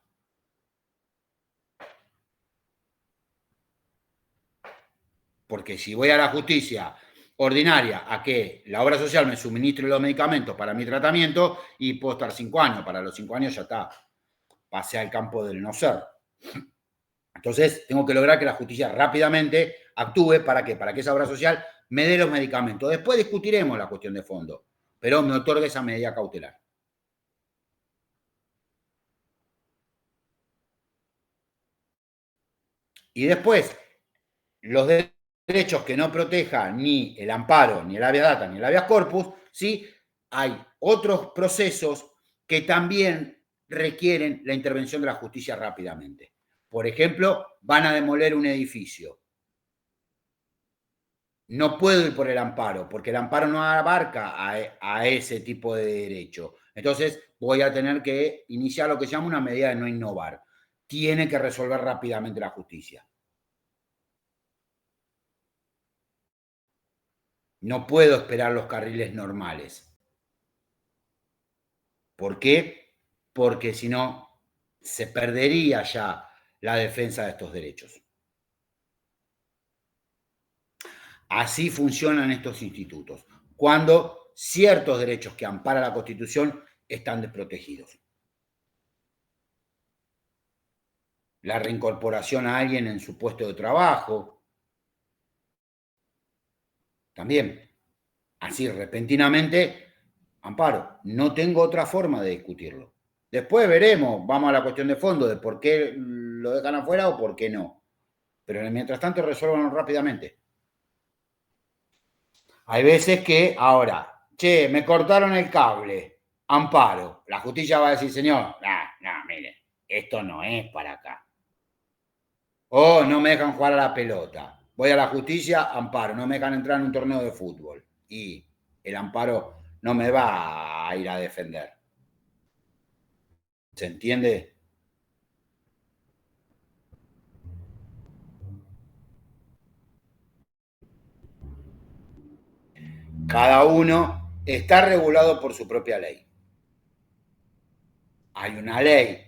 Porque si voy a la justicia ordinaria a que la obra social me suministre los medicamentos para mi tratamiento y puedo estar 5 años, para los 5 años ya está. Pasé al campo del no ser. Entonces, tengo que lograr que la justicia rápidamente actúe para que esa obra social me dé los medicamentos. Después discutiremos la cuestión de fondo, pero me otorgue esa medida cautelar. Y después, los derechos que no proteja ni el amparo, ni el habeas data, ni el habeas corpus, ¿sí? Hay otros procesos que también requieren la intervención de la justicia rápidamente. Por ejemplo, van a demoler un edificio. No puedo ir por el amparo, porque el amparo no abarca a ese tipo de derecho. Entonces, voy a tener que iniciar lo que se llama una medida de no innovar. Tiene que resolver rápidamente la justicia. No puedo esperar los carriles normales. ¿Por qué? Porque si no, se perdería ya la defensa de estos derechos. Así funcionan estos institutos, cuando ciertos derechos que ampara la Constitución están desprotegidos. La reincorporación a alguien en su puesto de trabajo, también, así repentinamente, amparo. No tengo otra forma de discutirlo. Después veremos, vamos a la cuestión de fondo de por qué lo dejan afuera o por qué no. Pero mientras tanto resuelvan rápidamente. Hay veces que ahora, che, me cortaron el cable, amparo. La justicia va a decir, señor, no, mire, esto no es para acá. O no me dejan jugar a la pelota. Voy a la justicia, amparo, no me dejan entrar en un torneo de fútbol. Y el amparo no me va a ir a defender. ¿Se entiende? Cada uno está regulado por su propia ley. Hay una ley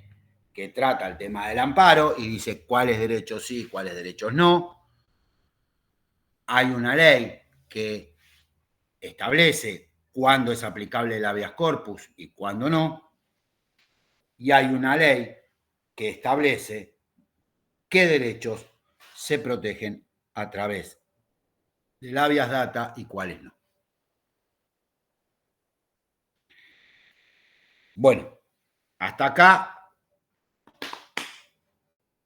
que trata el tema del amparo y dice cuáles derechos sí, cuáles derechos no. Hay una ley que establece cuándo es aplicable el habeas corpus y cuándo no. Y hay una ley que establece qué derechos se protegen a través del habeas data y cuáles no. Bueno, hasta acá,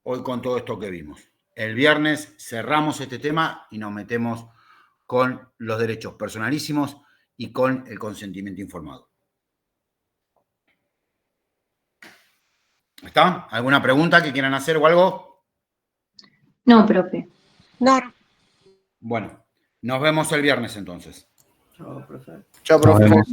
hoy con todo esto que vimos. El viernes cerramos este tema y nos metemos con los derechos personalísimos y con el consentimiento informado. ¿Está? ¿Alguna pregunta que quieran hacer o algo? No, profe. No. Bueno, nos vemos el viernes entonces. Chao, profe. Chao, Nos profe. vemos.